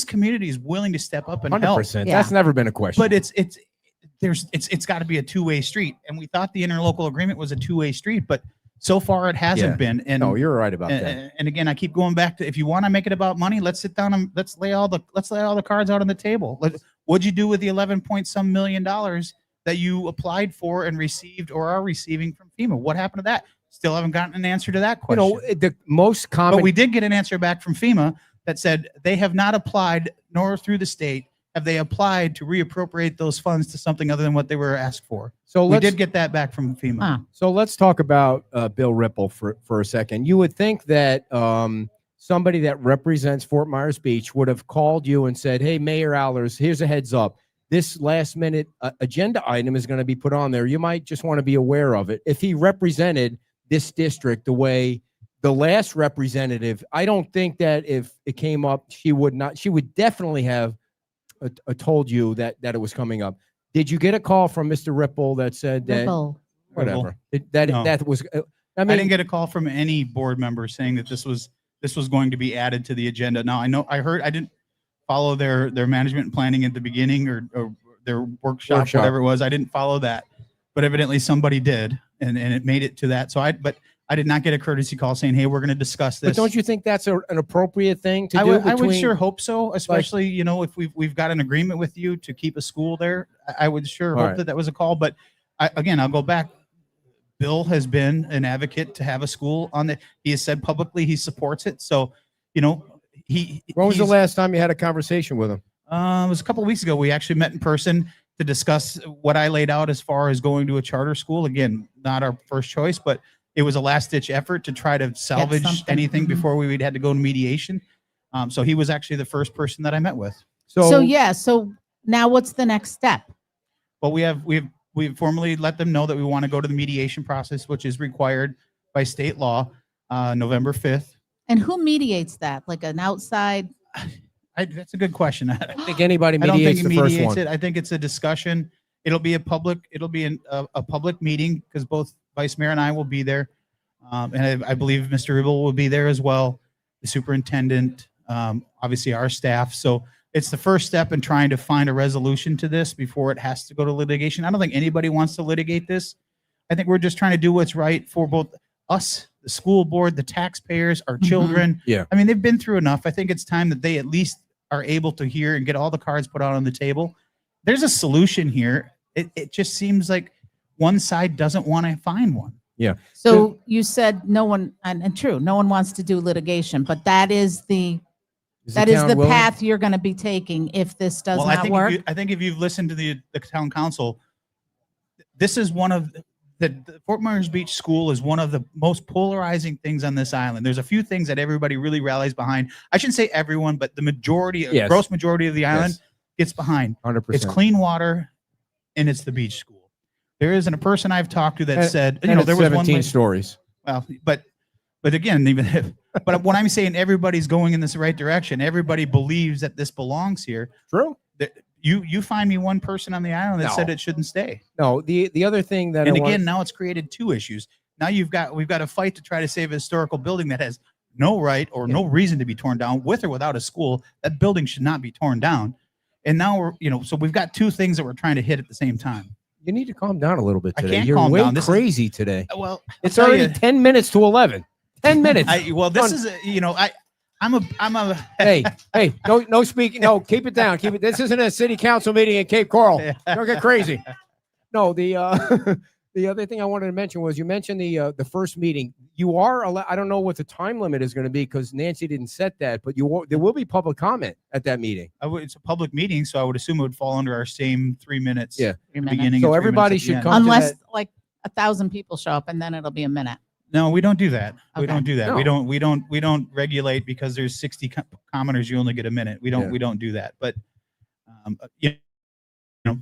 community is willing to step up and 100%. help. That's never been a question. But it's got to be a two-way street, and we thought the interlocal agreement was a two-way street, but so far it hasn't been. And no, you're right about that. And again, I keep going back to, if you want to make it about money, let's sit down and let's lay all the cards out on the table. What'd you do with the 11 point some million dollars that you applied for and received or are receiving from FEMA? What happened to that? Still haven't gotten an answer to that question. You know, the most common. But we did get an answer back from FEMA that said they have not applied, nor through the state have they applied to reappropriate those funds to something other than what they were asked for. So we did get that back from FEMA. So let's talk about Bill Ripple for a second. You would think that somebody that represents Fort Myers Beach would have called you and said, "Hey, Mayor Allers, here's a heads up. This last minute agenda item is going to be put on there. You might just want to be aware of it." If he represented this district the way the last representative, I don't think that if it came up, she would definitely have told you that it was coming up. Did you get a call from Mr. Ripple that said that whatever that was? I didn't get a call from any board member saying that this was going to be added to the agenda. Now I didn't follow their management planning at the beginning or their workshop, whatever it was. I didn't follow that, but evidently somebody did, and it made it to that. So I did not get a courtesy call saying, "Hey, we're going to discuss this." But don't you think that's an appropriate thing to do? I would sure hope so, especially if we've got an agreement with you to keep a school there. I would sure hope that was a call. But I'll go back. Bill has been an advocate to have a school on the. He has said publicly he supports it. So, when was the last time you had a conversation with him? It was a couple of weeks ago. We actually met in person to discuss what I laid out as far as going to a charter school. Again, not our first choice, but it was a last-ditch effort to try to salvage anything before we had to go to mediation. So he was actually the first person that I met with. So now what's the next step? Well, we've formally let them know that we want to go to the mediation process, which is required by state law, November 5th. And who mediates that? Like an outside? That's a good question. I don't think anybody mediates the first one. I think it's a discussion. It'll be a public meeting because both Vice Mayor and I will be there. And I believe Mr. Ribble will be there as well, the superintendent, obviously our staff. So it's the first step in trying to find a resolution to this before it has to go to litigation. I don't think anybody wants to litigate this. I think we're just trying to do what's right for both us, the school board, the taxpayers, our children. Yeah. I mean, they've been through enough. I think it's time that they at least are able to hear and get all the cards put out on the table. There's a solution here. It just seems like one side doesn't want to find one. Yeah. So you said no one, and true, no one wants to do litigation, but that is the path you're going to be taking if this does not work. I think if you've listened to the town council, this is one of the Fort Myers Beach School is one of the most polarizing things on this island. There's a few things that everybody really rallies behind. I shouldn't say everyone, but the majority, gross majority of the island gets behind. 100%. It's clean water, and it's the beach school. There isn't a person I've talked to that said, there was 17 stories. Well, but again, but when I'm saying everybody's going in this right direction, everybody believes that this belongs here. True. You find me one person on the island that said it shouldn't stay. No, the other thing that now it's created two issues. Now we've got a fight to try to save a historical building that has no right or no reason to be torn down, with or without a school. That building should not be torn down. And now so we've got two things that we're trying to hit at the same time. You need to calm down a little bit today. I can't You're calm way down. Crazy today. Well, it's already 10 minutes to 11. 10 minutes. I'm a hey, no speaking. No, keep it down. Keep it. This isn't a city council meeting in Cape Coral. Don't get crazy. No, the the other thing I wanted to mention was you mentioned the first meeting. You are I don't know what the time limit is going to be because Nancy didn't set that, but there will be public comment at that meeting. It's a public meeting, so I would assume it would fall under our same 3 minutes. Yeah. 3 minutes. Beginning. So and 3 everybody minutes at the should end. come to Unless that. like 1,000 people show up and then it'll be a minute. No, we don't do that. We Okay. don't do that. No. We don't regulate because there's 60 commenters. You only get a minute. We don't. Yeah. We don't do that. But you know,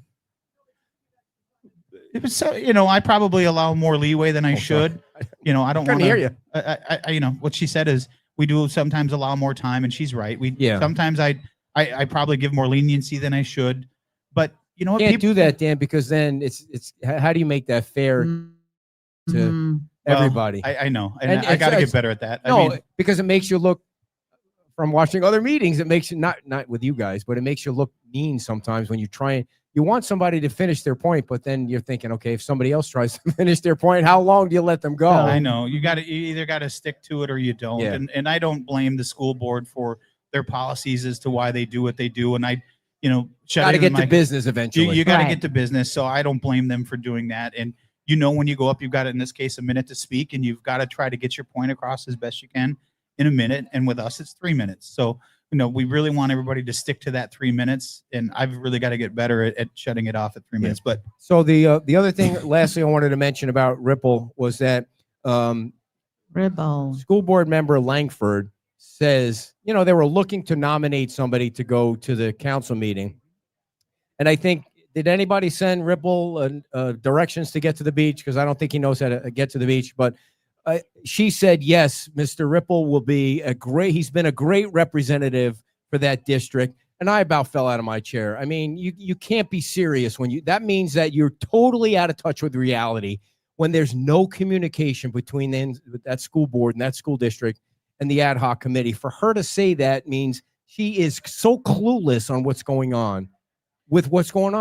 it was I probably allow more leeway than I should. I don't Couldn't want hear to. you. I what she said is we do sometimes allow more time, and she's right. Yeah. Sometimes I probably give more leniency than I should, but you know what? Can't do that, Dan, because then it's how do you make that fair to Mhm. everybody? I know, and And I got to it's- get better at that. No, I mean, because it makes you look, from watching other meetings, it makes you not with you guys, but it makes you look mean sometimes when you try and you want somebody to finish their point, but then you're thinking, okay, if somebody else tries to finish their point, how long do you let them go? I know you either got to stick to it or you don't. Yeah. And I don't blame the school board for their policies as to why they do what they do. And I, shut Got to in get my- to business eventually. You got to Right. get to business. So I don't blame them for doing that. And when you go up, you've got, in this case, a minute to speak, and you've got to try to get your point across as best you can in a minute. And with us, it's 3 minutes. So, we really want everybody to stick to that 3 minutes. And I've really got to get better at shutting it off at 3 minutes. But So the other thing, lastly, I wanted to mention about Ripple was that Ribble. school board member Langford says, they were looking to nominate somebody to go to the council meeting. And I think, did anybody send Ripple directions to get to the beach? Because I don't think he knows how to get to the beach. But she said, yes, Mr. Ripple will be he's been a great representative for that district. And I about fell out of my chair. I mean, you can't be serious that means that you're totally out of touch with reality when there's no communication between that school board and that school district and the ad hoc committee. For her to say that means she is so clueless on what's going on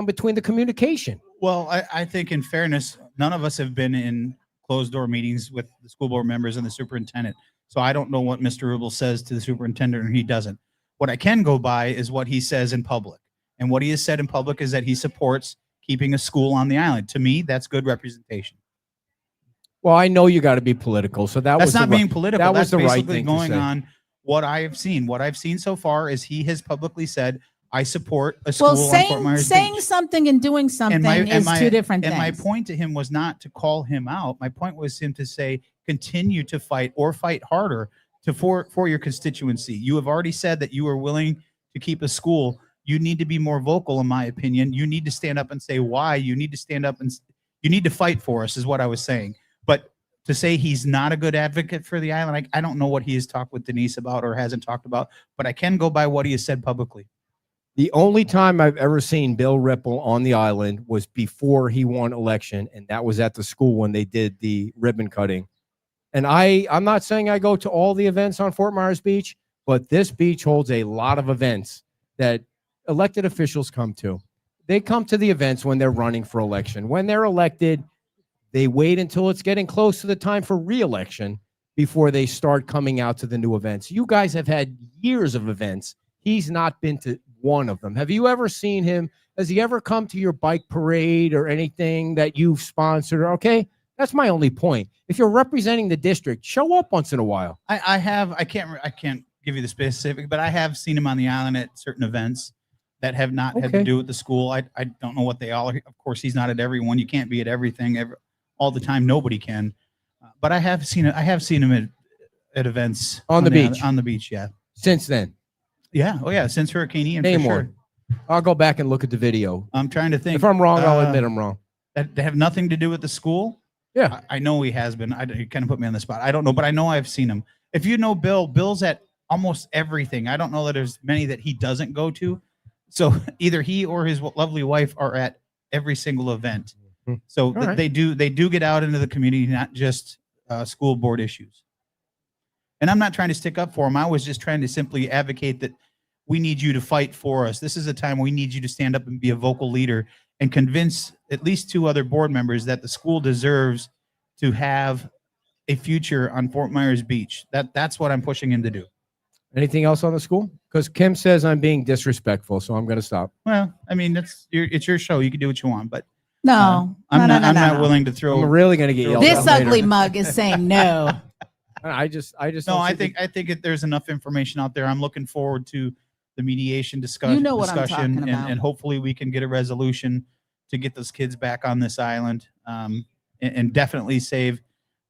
between the communication. Well, I think in fairness, none of us have been in closed door meetings with the school board members and the superintendent. So I don't know what Mr. Rubel says to the superintendent, or he doesn't. What I can go by is what he says in public. And what he has said in public is that he supports keeping a school on the island. To me, that's good representation. Well, I know you got to be political. So That's not being political. That was That's the right basically thing to going say. on what I have seen. What I've seen so far is he has publicly said, I support a school Well, on Fort Myers saying Beach. something and doing something is two different and things. my point to him was not to call him out. My point was him to say, continue to fight or fight harder for your constituency. You have already said that you are willing to keep a school. You need to be more vocal, in my opinion. You need to stand up and say why. You need to stand up and you need to fight for us, is what I was saying. But to say he's not a good advocate for the island, I don't know what he has talked with Denise about or hasn't talked about, but I can go by what he has said publicly. The only time I've ever seen Bill Ripple on the island was before he won election, and that was at the school when they did the ribbon cutting. And I'm not saying I go to all the events on Fort Myers Beach, but this beach holds a lot of events that elected officials come to. They come to the events when they're running for election. When they're elected, they wait until it's getting close to the time for re-election before they start coming out to the new events. You guys have had years of events. He's not been to one of them. Have you ever seen him? Has he ever come to your bike parade or anything that you've sponsored? Okay, that's my only point. If you're representing the district, show up once in a while. I can't give you the specific, but I have seen him on the island at certain events that have not had to Okay. do with the school. I don't know what they all are. Of course, he's not at every one. You can't be at everything all the time. Nobody can. But I have seen him at events On the beach. On the beach, yeah. Since then, Yeah. Oh, yeah. Since Hurricane Ian, name for sure. one. I'll go back and look at the video. I'm trying to think. If I'm wrong, I'll admit I'm wrong. That have nothing to do with the school. Yeah. I know he has been. You kind of put me on the spot. I don't know, but I know I've seen him. If you know Bill's at almost everything. I don't know that there's many that he doesn't go to. So either he or his lovely wife are at every single event. Mhm. So All right. they do get out into the community, not just school board issues. And I'm not trying to stick up for him. I was just trying to simply advocate that we need you to fight for us. This is a time we need you to stand up and be a vocal leader and convince at least 2 other board members that the school deserves to have a future on Fort Myers Beach. That's what I'm pushing him to do. Anything else on the school? Because Kim says I'm being disrespectful, so I'm going to stop. Well, I mean, it's your show. You can do what you want, but No, I'm no, not. no, I'm no, not no. willing to throw. I'm really going to get yelled This at ugly later. mug is saying no. I just No, don't I see the- think there's enough information out there. I'm looking forward to the mediation discussion. You know what I'm talking about. And hopefully we can get a resolution to get those kids back on this island, and definitely save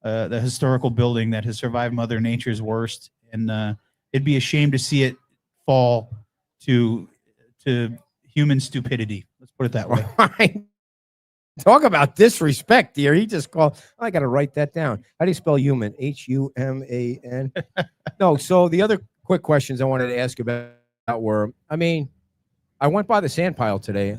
the historical building that has survived Mother Nature's worst. And it'd be a shame to see it fall to human stupidity. Let's put it that way. Talk about disrespect, dear. He just called. I got to write that down. How do you spell human? Human. No. So the other quick questions I wanted to ask you about were, I mean, I went by the sand pile today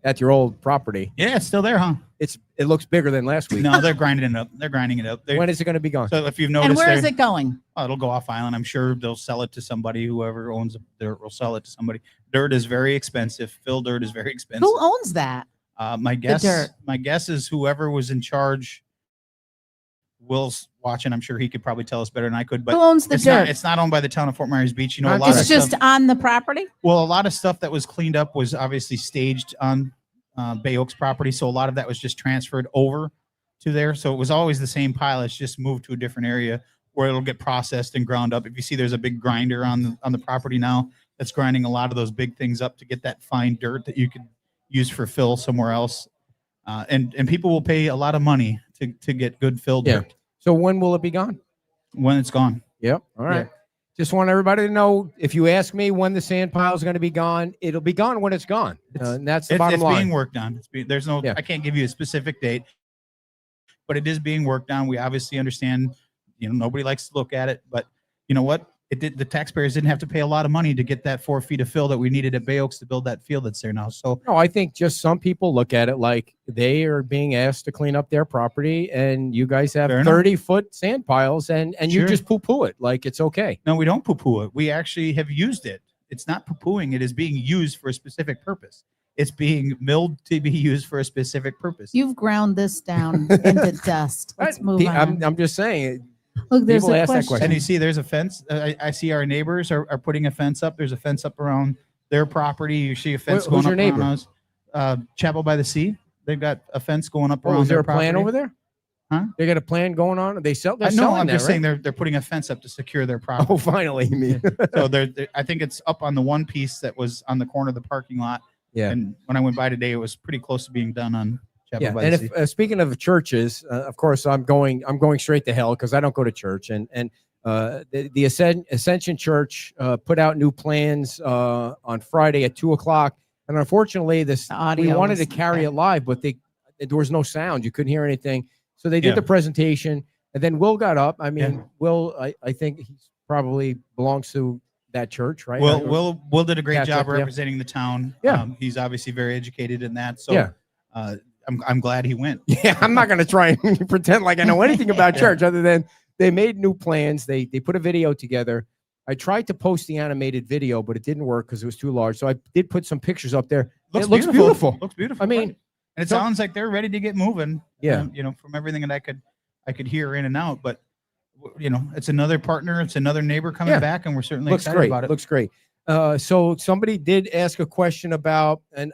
at your old property. Yeah, it's still there, huh? It looks bigger than last week. No, they're grinding it up. They're grinding it up. When is it going to be gone? So if you've noticed, And where is it going? oh, it'll go off island. I'm sure they'll sell it to somebody. Whoever owns the dirt will sell it to somebody. Dirt is very expensive. Fill dirt is very expensive. Who owns that? My guess dirt? is whoever was in charge. Will's watching. I'm sure he could probably tell us better than I could. But Who owns the dirt? It's not owned by the town of Fort Myers Beach. You know, a lot It's of just stuff. on the property? Well, a lot of stuff that was cleaned up was obviously staged on Bay Oaks property. So a lot of that was just transferred over to there. So it was always the same pile. It's just moved to a different area where it'll get processed and ground up. If you see, there's a big grinder on the property now that's grinding a lot of those big things up to get that fine dirt that you could use for fill somewhere else. And people will pay a lot of money to get good fill dirt So when will it be gone? when it's gone. Yep. All right. Just want everybody to know, if you ask me when the sand pile is going to be gone, it'll be gone when it's gone. And that's the bottom It's line. being worked on. There's no, Yeah. I can't give you a specific date, but it is being worked on. We obviously understand, nobody likes to look at it, but you know what? The taxpayers didn't have to pay a lot of money to get that 4 feet of fill that we needed at Bay Oaks to build that field that's there now. So No, I think just some people look at it like they are being asked to clean up their property, and you guys have Fair enough. 30-foot sand piles, and you Sure. just poo-poo it like it's okay. no, we don't poo-poo it. We actually have used it. It's not poo-pooing. It is being used for a specific purpose. It's being milled to be used for a specific purpose. You've ground this down into dust. Let's move on. I'm just saying. Look, there's people a ask that question. question. And you see, there's a fence. I see our neighbors are putting a fence up. There's a fence up around their property. You see a fence Who's going your up around neighbor? us. Chapel by the Sea. They've got a fence going up Oh, around is there their a plan property. over there? Huh? They got a plan going on? They're No, selling I'm that, just right? saying they're putting a fence up to secure their property. Oh, finally. You mean. So I think it's up on the one piece that was on the corner of the parking lot. Yeah. And when I went by today, it was pretty close to being done on Chapel Yeah, by and the if Sea. speaking of churches, of course, I'm going straight to hell because I don't go to church. And the Ascension Church put out new plans on Friday at 2:00, and unfortunately, The we audio wanted to was carry not it live, but there was no sound. You couldn't hear anything, so they did Yeah. the presentation, and then Will got up. I mean, Yeah. Will, I think he probably belongs to that church, right? Will did a great Catholic, job yeah. representing the town. Yeah. He's obviously very educated in that. So Yeah. I'm glad he went. Yeah, I'm not going to try and pretend like I know anything about Yeah. church other than they made new plans. They put a video together. I tried to post the animated video, but it didn't work because it was too large. So I did put some pictures up there. It looks beautiful. Looks beautiful. I mean, right. And it so- sounds like they're ready to get moving. Yeah. From everything that I could hear in and out. But it's another partner. It's another neighbor coming Yeah. back, and we're certainly Looks excited great. about it. Looks great. So somebody did ask a question about, and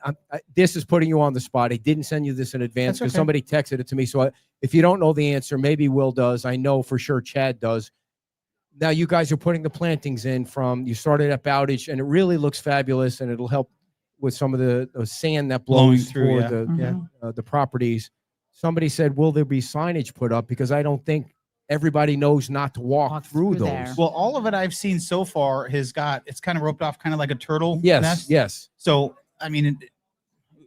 this is putting you on the spot. I didn't send you this in advance That's because okay. somebody texted it to me. So if you don't know the answer, maybe Will does. I know for sure Chad does. Now you guys are putting the plantings in you started at Bowditch, and it really looks fabulous, and it'll help with some of the sand that Blowing blows through, for yeah. the properties. Somebody said, will there be signage put up? Because I don't think everybody knows not to walk through those. there. Well, all of it I've seen so far it's kind of roped off, kind of like a turtle Yes, nest. yes. So, I mean,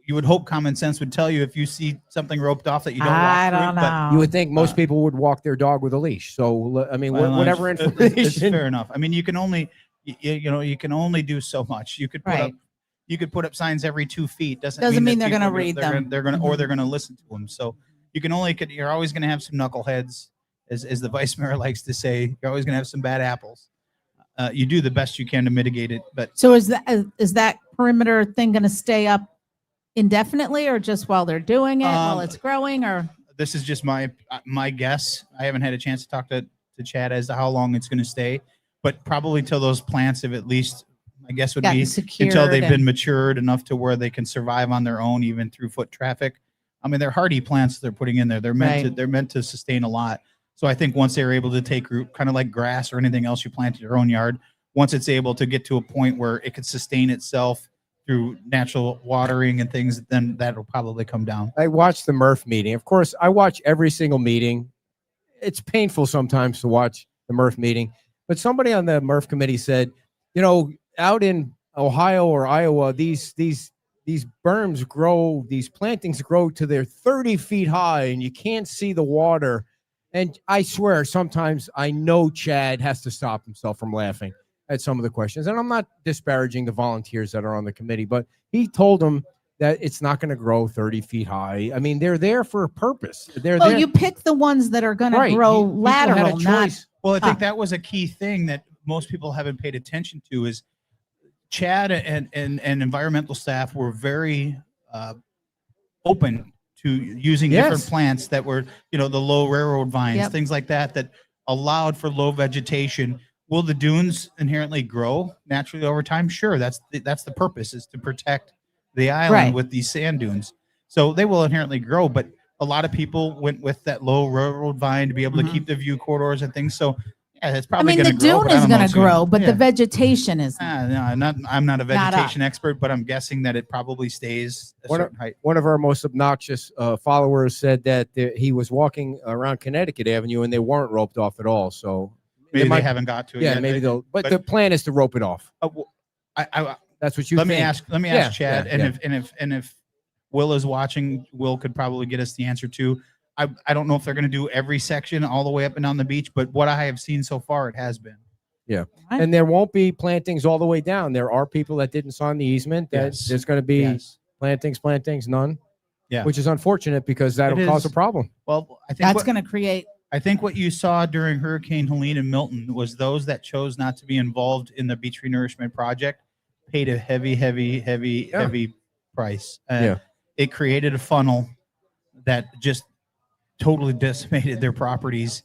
you would hope common sense would tell you if you see something roped off that you don't walk I through. don't But know. You would think most Uh, people would walk their dog with a leash. So, I mean, well, whatever it's information. fair enough. I mean, you can only you can only do so much. You could put Right. up signs every 2 feet. Doesn't mean that they're people gonna are read them. They're gonna or Mhm. they're gonna listen to them. So you're always gonna have some knuckleheads, as the vice mayor likes to say. You're always gonna have some bad apples. You do the best you can to mitigate it, but So is that perimeter thing going to stay up indefinitely, or just while they're doing it, while it's growing, or? this is just my guess. I haven't had a chance to talk to Chad as to how long it's going to stay, but probably till those plants have at least, my guess would Gotten be secured until they've been and- matured enough to where they can survive on their own, even through foot traffic. I mean, they're hardy plants they're putting in there. They're meant to sustain a lot. So I think once they're able to take root, kind of like grass or anything else you plant in your own yard, once it's able to get to a point where it could sustain itself through natural watering and things, then that'll probably come down. I watched the Murph meeting. Of course, I watch every single meeting. It's painful sometimes to watch the Murph meeting, but somebody on the Murph committee said, out in Ohio or Iowa, these berms grow, these plantings grow to their 30 feet high, and you can't see the water. And I swear, sometimes I know Chad has to stop himself from laughing at some of the questions. And I'm not disparaging the volunteers that are on the committee, but he told them that it's not going to grow 30 feet high. I mean, they're there for a purpose. They're there. You pick the ones that are going to grow lateral, not. Well, I think that was a key thing that most people haven't paid attention to is Chad and environmental staff were very open to using different plants that were, the low railroad vines, things like that allowed for low vegetation. Will the dunes inherently grow naturally over time? Sure, that's the purpose, is to protect the island with these sand dunes. So they will inherently grow, but a lot of people went with that low railroad vine to be able to keep the view corridors and things. So yeah, it's probably going to grow. The dune is going to grow, but the vegetation is. No, I'm not a vegetation expert, but I'm guessing that it probably stays a certain height. One of our most obnoxious followers said that he was walking around Connecticut Avenue and they weren't roped off at all. So maybe they haven't got to it yet. Maybe they'll. But the plan is to rope it off. That's what you. Let me ask Chad, and if Will is watching, Will could probably get us the answer too. I don't know if they're going to do every section all the way up and down the beach, but what I have seen so far, it has been. Yeah. And there won't be plantings all the way down. There are people that didn't sign the easement. There's going to be plantings, none. Yeah. Which is unfortunate because that'll cause a problem. Well, I think that's going to create. I think what you saw during Hurricane Helene and Milton was those that chose not to be involved in the beach renourishment project paid a heavy price. It created a funnel that just totally decimated their properties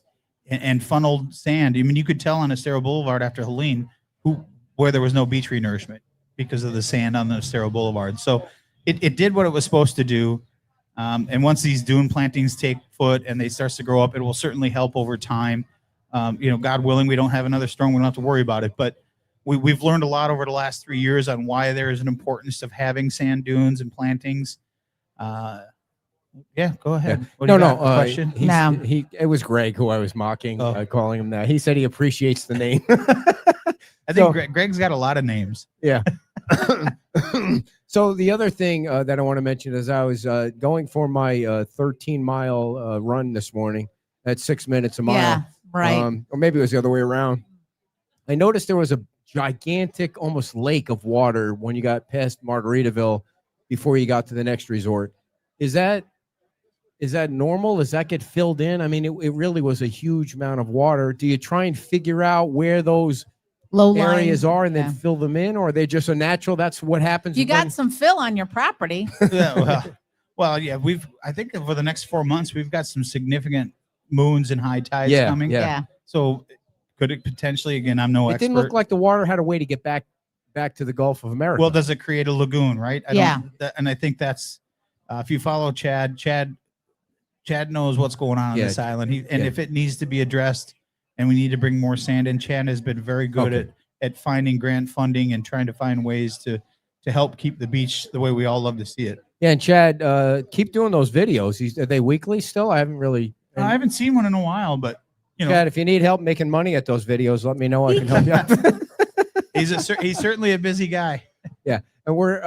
and funneled sand. I mean, you could tell on Estero Boulevard after Helene where there was no beach renourishment because of the sand on the Estero Boulevard. So it did what it was supposed to do. And once these dune plantings take foot and they starts to grow up, it will certainly help over time. God willing, we don't have another storm. We don't have to worry about it. But we've learned a lot over the last 3 years on why there is an importance of having sand dunes and plantings. Go ahead. Yeah. Question? It was Greg who I was mocking, calling him that. He said he appreciates the name. I think Greg's got a lot of names. Yeah. So the other thing that I want to mention is I was going for my 13-mile run this morning at 6 minutes a mile. Yeah, right. Or maybe it was the other way around. I noticed there was a gigantic, almost lake of water when you got past Margaritaville before you got to the next resort. Is that normal? Does that get filled in? I mean, it really was a huge amount of water. Do you try and figure out where those low areas are and then fill them in, or are they just a natural? That's what happens. You got some fill on your property. Well, yeah. I think over the next 4 months, we've got some significant moons and high tides coming. Yeah. So could it potentially, again, I'm no expert. It didn't look like the water had a way to get back to the Gulf of America. Well, does it create a lagoon, right? And I think that's, if you follow Chad knows what's going on this island. If it needs to be addressed and we need to bring more sand in, Chad has been very good at finding grant funding and trying to find ways to help keep the beach the way we all love to see it. Yeah, and Chad, keep doing those videos. Are they weekly still? I haven't really. I haven't seen one in a while, but Chad, if you need help making money at those videos, let me know. I can help you out. He's certainly a busy guy. Yeah, and we're.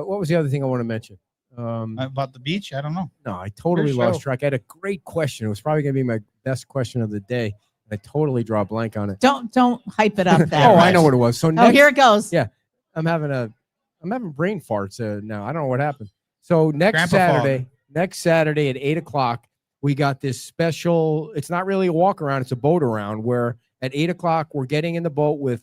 What was the other thing I want to mention? About the beach? I don't know. No, I totally lost track. I had a great question. It was probably going to be my best question of the day. I totally draw a blank on it. Don't hype it up that I know what it was. So here it goes. Yeah, I'm having brain farts now. I don't know what happened. So next Saturday at 8:00, we got this special. It's not really a walk around; it's a boat around. Where at 8:00 we're getting in the boat with.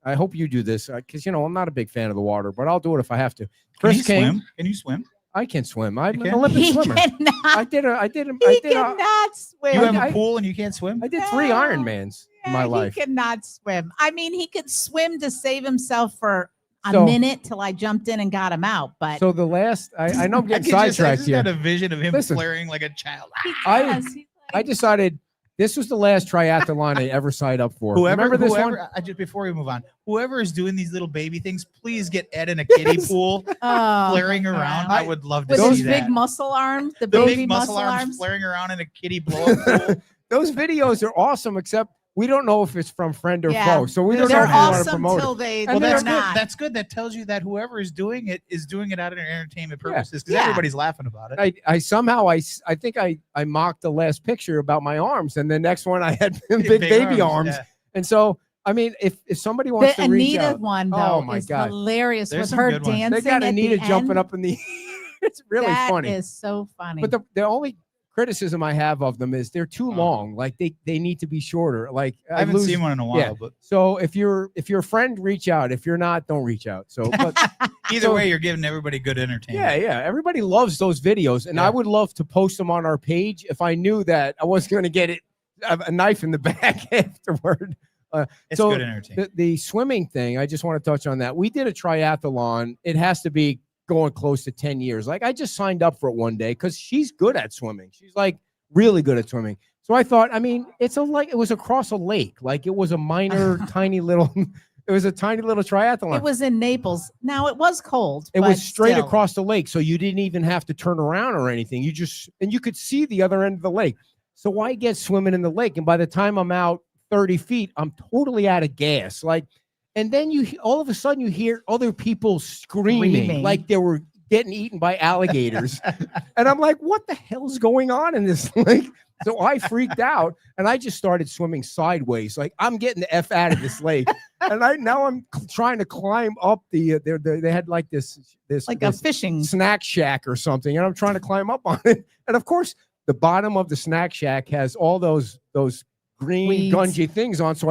I hope you do this because I'm not a big fan of the water, but I'll do it if I have to. Chris King, can you swim? I can swim. I'm an Olympic swimmer. I cannot swim. You have a pool and you can't swim? I did 3 Ironmans in my life. He cannot swim. I mean, he could swim to save himself for a So- minute till I jumped in and got him out. But So the last, I know I'm getting I sidetracked just here. got a vision of him Listen. flaring like a child. I decided this was the last triathlon I ever signed up for. Remember this one? I just before we move on, whoever is doing these little baby things, please get Ed in a kiddie pool flaring around. I would love to with see his that. big muscle arms, the The baby big muscle arms flaring around in a kiddie blow up pool. Those videos are awesome, except we don't know if it's from friend or Yeah. foe. So we don't know They're if we want to awesome promote till it. they. Well, they're That's good. not. That's good. That tells you that whoever is doing it out of entertainment Yeah. purposes because Yeah. everybody's laughing about it. I somehow I think I mocked the last picture about my arms, and the next one I had big baby arms. yeah. And so I mean, if somebody wants The to reach Anita out, one oh though my is God. hilarious There's with some her good ones. dancing. they got at Anita the jumping end. up in the. It's really That funny. is so funny. But the only criticism I have of them is they're too long. Like they need to be shorter. Like I haven't seen one in a while, yeah. but So if you're a friend, reach out. If you're not, don't reach out. So but either So- way, you're giving everybody good entertainment. yeah. Everybody loves those videos, and I Yeah. would love to post them on our page if I knew that I wasn't going to get a knife in the back afterward. It's So good entertainment. The swimming thing, I just want to touch on that. We did a triathlon. It has to be going close to 10 years. Like I just signed up for it one day because she's good at swimming. She's like really good at swimming. So I thought, I mean, it was across a lake. Like it was a minor, tiny little, it was a tiny little triathlon. it was in Naples. Now it was cold. It but was straight still. across the lake. So you didn't even have to turn around or anything. And you could see the other end of the lake. So I get swimming in the lake. And by the time I'm out 30 feet, I'm totally out of gas. Like, and then all of a sudden you hear other people screaming like they were getting eaten by alligators. And I'm like, what the hell's going on in this lake? So I freaked out and I just started swimming sideways. Like I'm getting the F out of this lake. And I'm trying to climb up they had like this like a this fishing. snack shack or something. And I'm trying to climb up on it. And of course, the bottom of the snack shack has all those green Weeds. gungy things on. So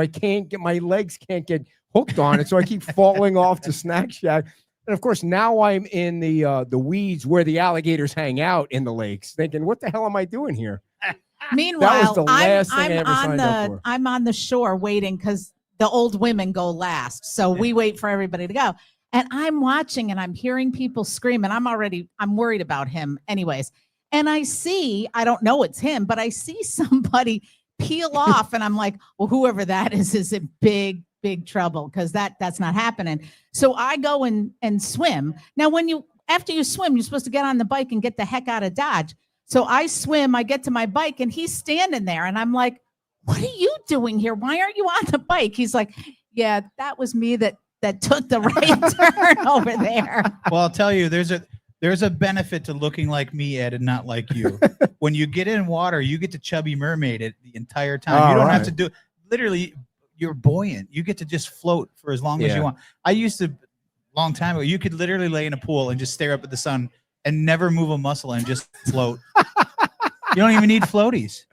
my legs can't get hooked on it. So I keep falling off the snack shack. And of course, now I'm in the weeds where the alligators hang out in the lakes, thinking, what the hell am I doing here? Meanwhile, the last thing I ever on signed up for. I'm on the shore waiting because the old women go last. So we wait for everybody to go. And I'm watching and I'm hearing people scream. And I'm worried about him anyways. And I don't know it's him, but I see somebody peel off and I'm like, well, whoever that is in big trouble because that's not happening. So I go and swim. Now, after you swim, you're supposed to get on the bike and get the heck out of Dodge. So I swim, I get to my bike and he's standing there and I'm like, what are you doing here? Why aren't you on the bike? He's like, yeah, that was me that took the right turn over there. Well, I'll tell you, there's a benefit to looking like me, Ed, and not like you. When you get in water, you get to chubby mermaid it the entire time. You don't have to do literally. You're buoyant. You get to just float for as long as you want. I used to, long time ago, you could literally lay in a pool and just stare up at the sun and never move a muscle and just float. You don't even need floaties.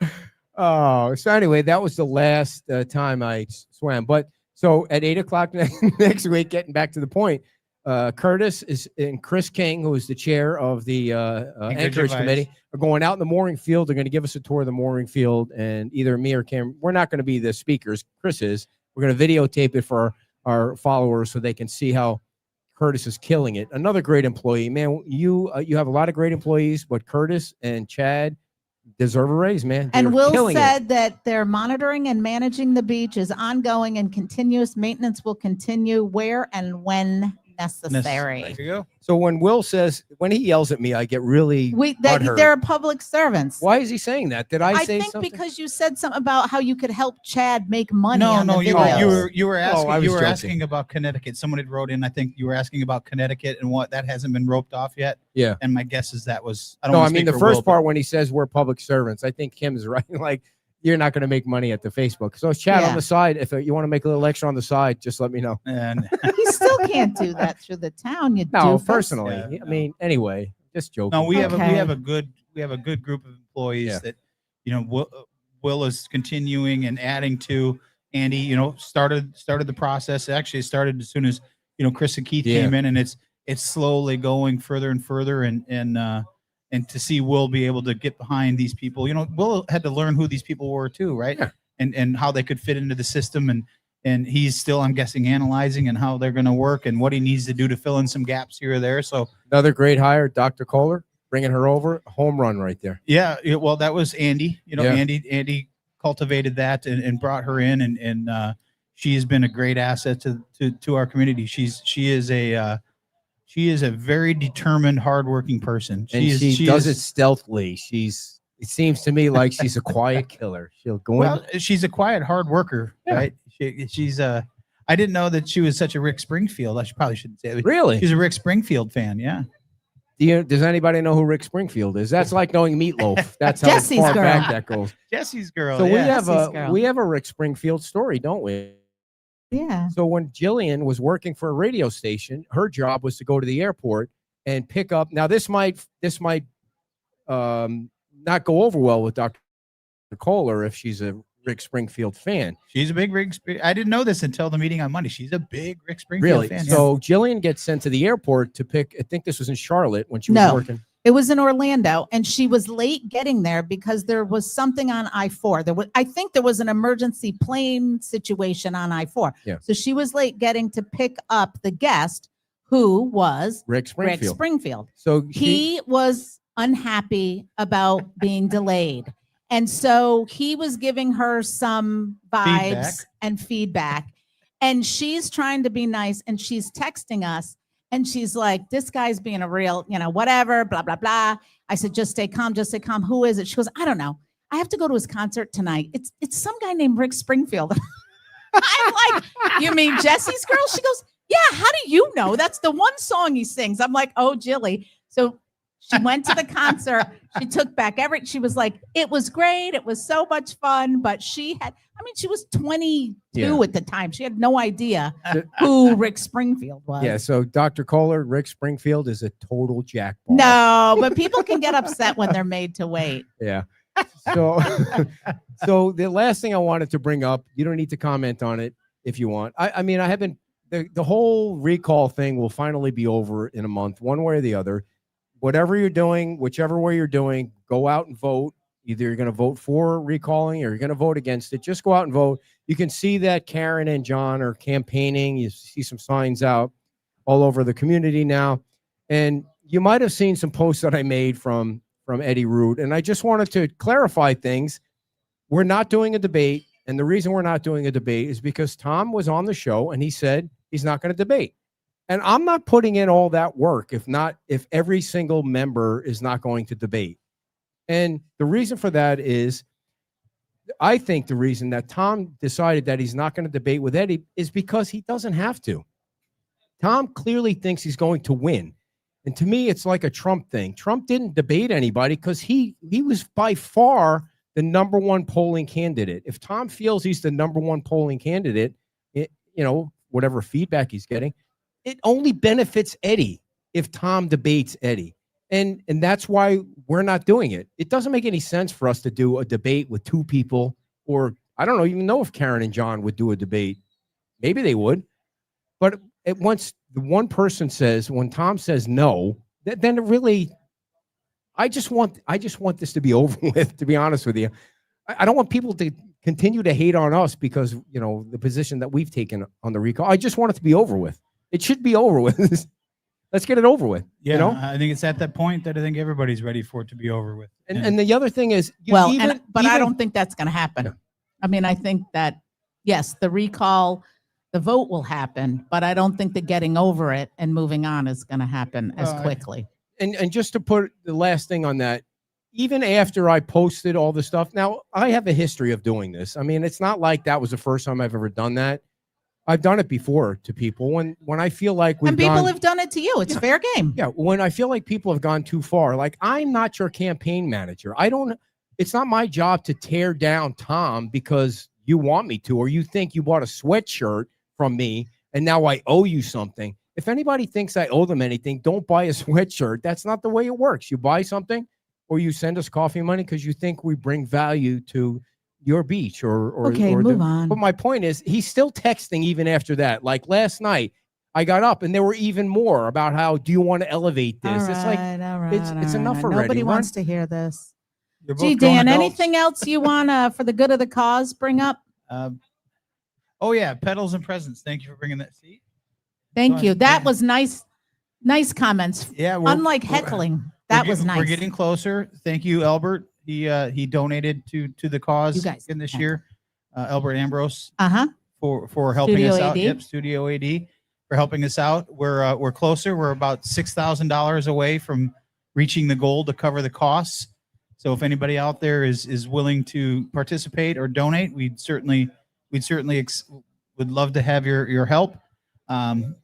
Oh, so anyway, that was the last time I swam. But so at 8:00 next week, getting back to the point, Curtis and Chris King, who is the chair of the Anchorage Committee, are going out in the mooring field. They're going to give us a tour of the mooring field, and either me or Cam, we're not going to be the speakers. Chris is. We're going to videotape it for our followers so they can see how Curtis is killing it. Another great employee, man. You have a lot of great employees, but Curtis and Chad deserve a raise, man. And They're Will killing said it. that their monitoring and managing the beach is ongoing and continuous maintenance will continue where and when necessary. There you go. So when he yells at me, I get really butthurt. They're public servants. Why is he saying that? Did I say think something? because you said something about how you could help Chad make money. No, on the you videos. were asking I was joking. asking about Connecticut. Someone had wrote in. I think you were asking about Connecticut and what that hasn't been roped off yet. Yeah. And my guess is that was. I don't. No, wanna I mean speak the for first Will, part when he says we're public servants, I think Kim's right. Like you're not going to make money at the Facebook. So Chad on the side, if you want to make a little extra on the side, just let me know. And He still can't do that through the town. You No, doofus. personally. Yeah, I mean, anyway, just joking. no, we have Okay. a good group of employees Yeah. that Will is continuing and adding to. Andy, started the process. Actually, it started as soon as Chris and Keith came in, and it's slowly going further and further, and to see Will be able to get behind these people. Will had to learn who these people were too, right? Yeah. And how they could fit into the system. And and he's still, I'm guessing, analyzing and how they're going to work and what he needs to do to fill in some gaps here or there. So Another great hire, Dr. Kohler, bringing her over, home run right there. yeah, well, that was Andy. Yeah. Andy cultivated that and brought her in, and she has been a great asset to our community. She is a very determined, hardworking person. And she does it stealthily. It seems to me like she's a quiet killer. She'll go Well, she's a quiet, hard worker, Yeah. right? She's I didn't know that she was such a Rick Springfield. Probably shouldn't say it. Really? She's a Rick Springfield fan. Yeah. Does anybody know who Rick Springfield is? That's like knowing Meatloaf. That's how Jesse's far girl. back that goes. Jesse's girl. So yeah. we have a Rick Springfield story, don't we? Yeah. So when Jillian was working for a radio station, her job was to go to the airport and pick up. Now this might not go over well with Dr. Kohler if she's a Rick Springfield fan. She's a big Rick. I didn't know this until the meeting on Monday. She's a big Rick Springfield Really? fan. So Jillian gets sent to the airport to pick. I think this was in Charlotte when she was No. working. It was in Orlando, and she was late getting there because there was something on I-4. I think there was an emergency plane situation on I-4. Yeah. So she was late getting to pick up the guest, who was Rick Springfield. Rick Springfield. So He was unhappy about being delayed. And so he was giving her some vibes Feedback. and feedback. And she's trying to be nice, and she's texting us. And she's like, this guy's being a real, whatever, blah, blah, blah. I said, just stay calm, just stay calm. Who is it? She goes, I don't know. I have to go to his concert tonight. It's some guy named Rick Springfield. I'm like, you mean Jesse's girl? She goes, yeah, how do you know? That's the one song he sings. I'm like, oh, Jilly. So she went to the concert. She took back she was like, it was great. It was so much fun. But she was 22 at the time. She had no idea who Rick Springfield was. Yeah. So Dr. Kohler, Rick Springfield is a total jackpot. No, but people can get upset when they're made to wait. Yeah. So, so the last thing I wanted to bring up, you don't need to comment on it if you want. I mean, I haven't, the whole recall thing will finally be over in a month, one way or the other. Whatever you're doing, whichever way you're doing, go out and vote. Either you're going to vote for recalling or you're going to vote against it. Just go out and vote. You can see that Karen and John are campaigning. You see some signs out all over the community now. And you might have seen some posts that I made from Eddie Root. And I just wanted to clarify things. We're not doing a debate. And the reason we're not doing a debate is because Tom was on the show and he said he's not going to debate. And I'm not putting in all that work if every single member is not going to debate. And the reason for that is, I think the reason that Tom decided that he's not going to debate with Eddie is because he doesn't have to. Tom clearly thinks he's going to win. And to me, it's like a Trump thing. Trump didn't debate anybody because he was by far the number one polling candidate. If Tom feels he's the number one polling candidate, whatever feedback he's getting, it only benefits Eddie if Tom debates Eddie. And that's why we're not doing it. It doesn't make any sense for us to do a debate with two people, or I don't even know if Karen and John would do a debate. Maybe they would. But once the one person says, when Tom says no, then it really, I just want this to be over with, to be honest with you. I don't want people to continue to hate on us because, the position that we've taken on the recall. I just want it to be over with. It should be over with. Let's get it over with. Yeah, I think it's at that point that I think everybody's ready for it to be over with. And the other thing is, I don't think that's going to happen. No. I mean, I think that, yes, the recall, the vote will happen, but I don't think that getting over it and moving on is going to happen as quickly. And just to put the last thing on that, even after I posted all the stuff, now I have a history of doing this. I mean, it's not like that was the first time I've ever done that. I've done it before to people when I feel like people have done it to you. It's fair game. Yeah. When I feel like people have gone too far, like I'm not your campaign manager. It's not my job to tear down Tom because you want me to, or you think you bought a sweatshirt from me and now I owe you something. If anybody thinks I owe them anything, don't buy a sweatshirt. That's not the way it works. You buy something or you send us coffee money because you think we bring value to your beach or move on. But my point is, he's still texting even after that. Like last night, I got up and there were even more about how, do you want to elevate this? It's like, it's enough already. Nobody wants to hear this. You're both Gee, grown Dan, adults. anything else you want to, for the good of the cause, bring up? Oh yeah, petals and presents. Thank you for bringing that seat. Thank Go you. ahead. That was nice. Nice comments. Yeah, Unlike heckling, that was nice. We're getting closer. Thank you, Albert. He donated to the cause You guys in this heckle. year. Albert Ambrose Uh-huh. for helping Studio us out. AD. Yep, Studio AD for helping us out. We're closer. We're about $6,000 away from reaching the goal to cover the costs. So if anybody out there is willing to participate or donate, we'd certainly would love to have your help.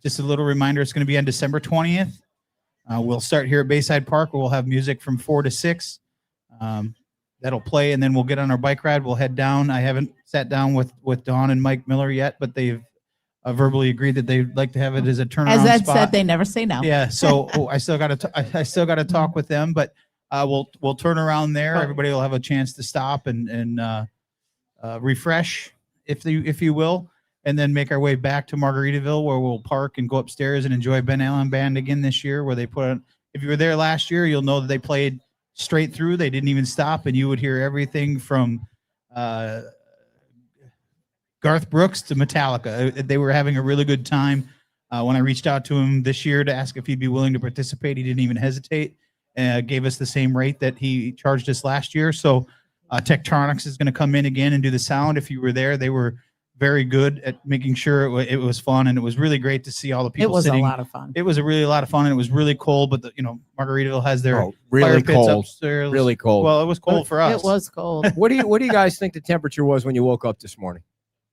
Just a little reminder, it's going to be on December 20th. We'll start here at Bayside Park, where we'll have music from 4 to 6. That'll play, and then we'll get on our bike ride. We'll head down. I haven't sat down with Dawn and Mike Miller yet, but they've verbally agreed that they'd like to have it as a turnaround As Ed spot. said, they never say no. Yeah, so I still got to talk with them, but we'll turn around there. Everybody will have a chance to stop and refresh, if you will, and then make our way back to Margaritaville, where we'll park and go upstairs and enjoy Ben Allen Band again this year. Where they put on, if you were there last year, you'll know that they played straight through. They didn't even stop, and you would hear everything from Garth Brooks to Metallica. They were having a really good time. When I reached out to him this year to ask if he'd be willing to participate, he didn't even hesitate. Gave us the same rate that he charged us last year. So Tektronix is going to come in again and do the sound. If you were there, they were very good at making sure it was fun, and it was really great to see all the people. It was sitting. a lot of fun. It was a lot of fun, and it was really cold. But Margaritaville has their really fire pits cold. upstairs. Really cold. Well, it was cold for us. It was cold. What do you guys think the temperature was when you woke up this morning?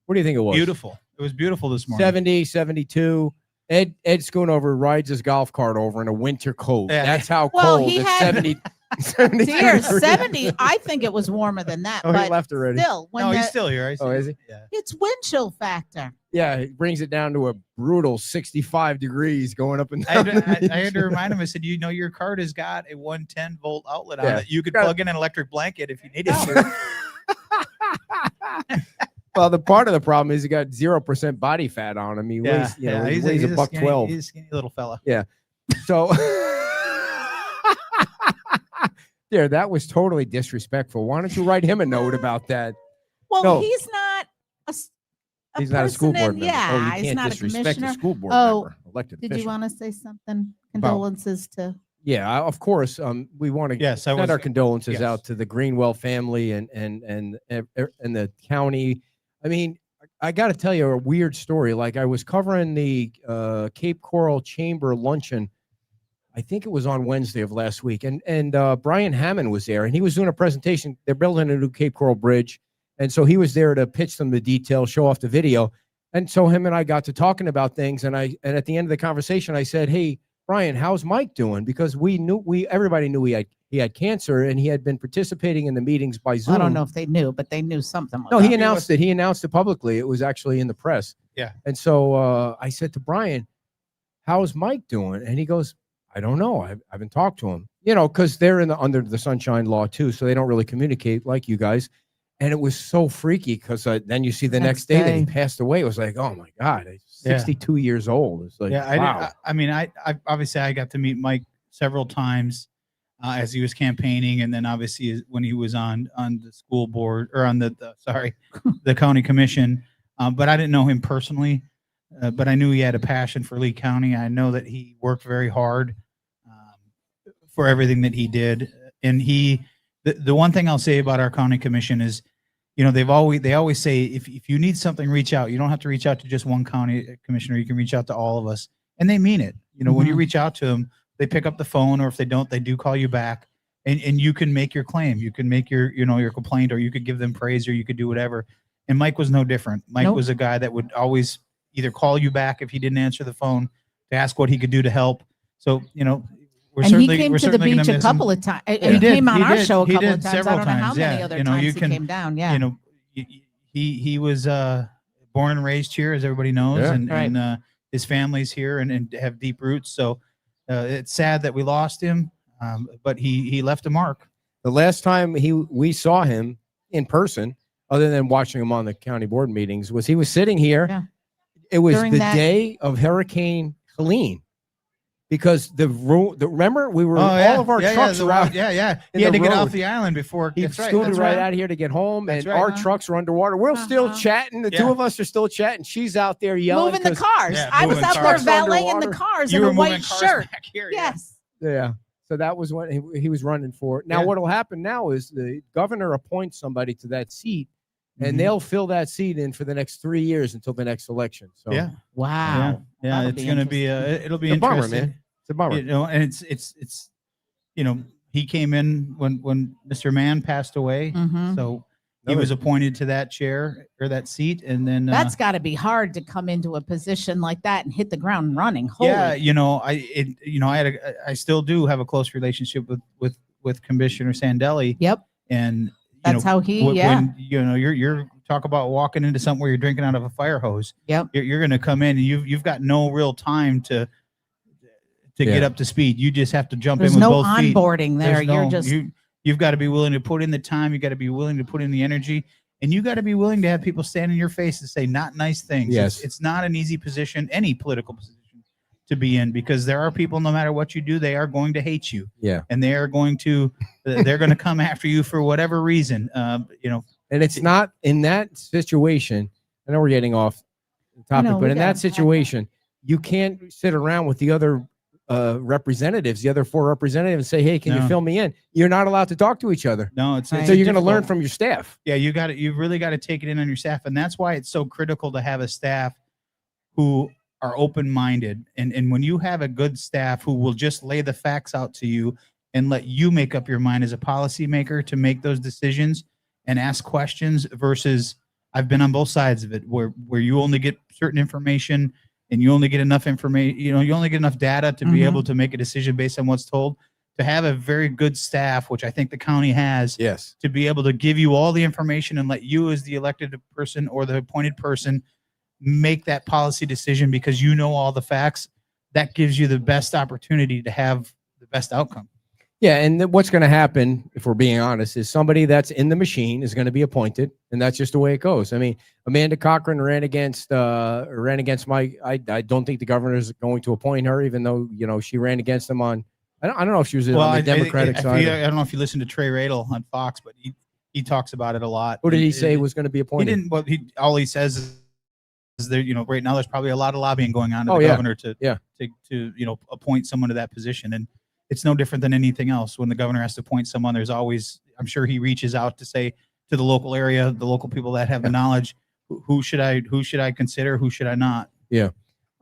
What do you think it was? Beautiful. It was beautiful this morning. 70, 72. Ed Schoonover rides his golf cart over in a winter coat. Yeah. That's how Well, cold he it's had- 70. 70 Dear, degrees. 70. I think it was warmer than that. Oh, he but left already. still, when No, he's the- still here. I see. Oh, is he? Yeah. it's wind chill factor. Yeah, it brings it down to a brutal 65 degrees going up and I down. I had to remind him. I said, your cart has got a 110-volt outlet on Yeah. it. You could Got it. plug in an electric blanket if you needed to. Well, the part of the problem is he got 0% body fat on him. He weighs, he weighs a buck skinny, 12. He's a skinny little fella. So, there, that was totally disrespectful. Why don't you write him a note about that? Well, No. he's not a He's not a school person board in- member. Yeah, Oh, you he's can't not a disrespect commissioner. a school board Oh, member, elected Did official. you want to say something? Condolences to. Yeah, of course. We want to Yes, I send was. our condolences yes. out to the Greenwell family and the county. I mean, I got to tell you a weird story. Like, I was covering the Cape Coral Chamber luncheon. I think it was on Wednesday of last week, and Brian Hammond was there, and he was doing a presentation. They're building a new Cape Coral bridge, and so he was there to pitch them the details, show off the video. And so him and I got to talking about things, and at the end of the conversation, I said, "Hey, Brian, how's Mike doing?" Because everybody knew he had cancer, and he had been participating in the meetings by Zoom. I don't know if they knew, but they knew something. Was No, up. he announced it. He announced it publicly. It was actually in the press. Yeah. And so I said to Brian, "How's Mike doing?" And he goes, "I don't know. I haven't talked to him." Because they're under the Sunshine Law too, so they don't really communicate like you guys. And it was so freaky because then you see the next day that he passed away. It was like, oh my God, he's 62 years old. It's like, Yeah, wow. I mean, I obviously I got to meet Mike several times as he was campaigning, and then obviously when he was on the school board or on the county commission. But I didn't know him personally, but I knew he had a passion for Lee County. I know that he worked very hard for everything that he did, and the one thing I'll say about our county commission is, they always say if you need something, reach out. You don't have to reach out to just one county commissioner. You can reach out to all of us, and they mean it. When you reach out to them, they pick up the phone, or if they don't, they do call you back, and you can make your claim. You can make your complaint, or you could give them praise, or you could do whatever. And Mike was no different. Mike was a guy that would always either call you back if he didn't answer the phone to ask what he could do to help. So And he came to the beach a couple of times. He came on our show a couple of times. Several I don't know how times, many yeah. other You know, times you he can- came down. Yeah. He was born and raised here, as everybody knows, Yeah. and his family's here and have deep roots. So it's sad that we lost him, but he left a mark. The last time we saw him in person, other than watching him on the county board meetings, was he was sitting here. Yeah. It was During the that- day of Hurricane Helene. because remember we were Oh, yeah. all of our Yeah, trucks the were out. road. Yeah. in He had the to get off road. the island before. He That's right. scooted That's right right. out here to get home, That's and right. our trucks are underwater. We're still chatting. The two Yeah. of us are still chatting. She's out there yelling. Moving the 'cause- cars. Yeah, I was moving out there cars. valeting the Underwater. cars You in were a moving white cars shirt. back here. Yes. Yeah. So that was when he was running for it. Now, Yeah. what will happen now is the governor appoints somebody to that seat, and Mhm. they'll fill that seat in for the next 3 years until the next election. So Yeah. Wow. Yeah. That'll It's be going to be it'll be It's a bummer, interesting. man. It's a bummer. You know, and it's he came in when Mr. Mann passed away, Mhm. so he Another- was appointed to that chair or that seat, and then That's got to be hard to come into a position like that and hit the ground running. Holy. yeah, I still do have a close relationship with Commissioner Sandelli, Yep. and That's how he. when you're talk about walking into something where you're drinking out of a fire hose. Yep. You're going to come in and you've got no real time to get Yeah. up to speed. You just have to jump There's in with no both feet. onboarding there. There's You're no- just. you've got to be willing to put in the time. You got to be willing to put in the energy, and you got to be willing to have people stand in your face and say not nice things. Yes. It's not an easy position, any political position to be in, because there are people, no matter what you do, they are going to hate you. Yeah. And they are going to they're going to come after you for whatever reason. And it's not in that situation. I know we're getting off the topic, No, but we in that gotta- situation, you can't sit around with the other representatives, the other 4 representatives, and say, "Hey, can you No. fill me in?" You're not allowed to talk to each other. No, it's Right. it's So you're going to learn difficult. from your staff. Yeah, you really got to take it in on your staff, and that's why it's so critical to have a staff who are open-minded. And when you have a good staff who will just lay the facts out to you and let you make up your mind as a policymaker to make those decisions and ask questions, versus I've been on both sides of it where you only get certain information and you only get enough information, you only get enough data to be Mhm. able to make a decision based on what's told. To have a very good staff, which I think the county has, Yes. to be able to give you all the information and let you, as the elected person or the appointed person, make that policy decision because you know all the facts, that gives you the best opportunity to have the best outcome. Yeah, and what's going to happen, if we're being honest, is somebody that's in the machine is going to be appointed, and that's just the way it goes. I mean, Amanda Cochran ran against Mike. I don't think the governor is going to appoint her, even though she ran against him on. I don't know if she was on the Democratic side. I don't know if you listen to Trey Radel on Fox, but he talks about it a lot. Who did he And say was going to be He appointed? didn't. Well, all he says is there. Right now, there's probably a lot of lobbying going on to Oh, the yeah. governor to Yeah. appoint someone to that position, and it's no different than anything else. When the governor has to appoint someone, there's always, I'm sure he reaches out to say to the local area, the local people that have the knowledge, who should I consider, who should I not?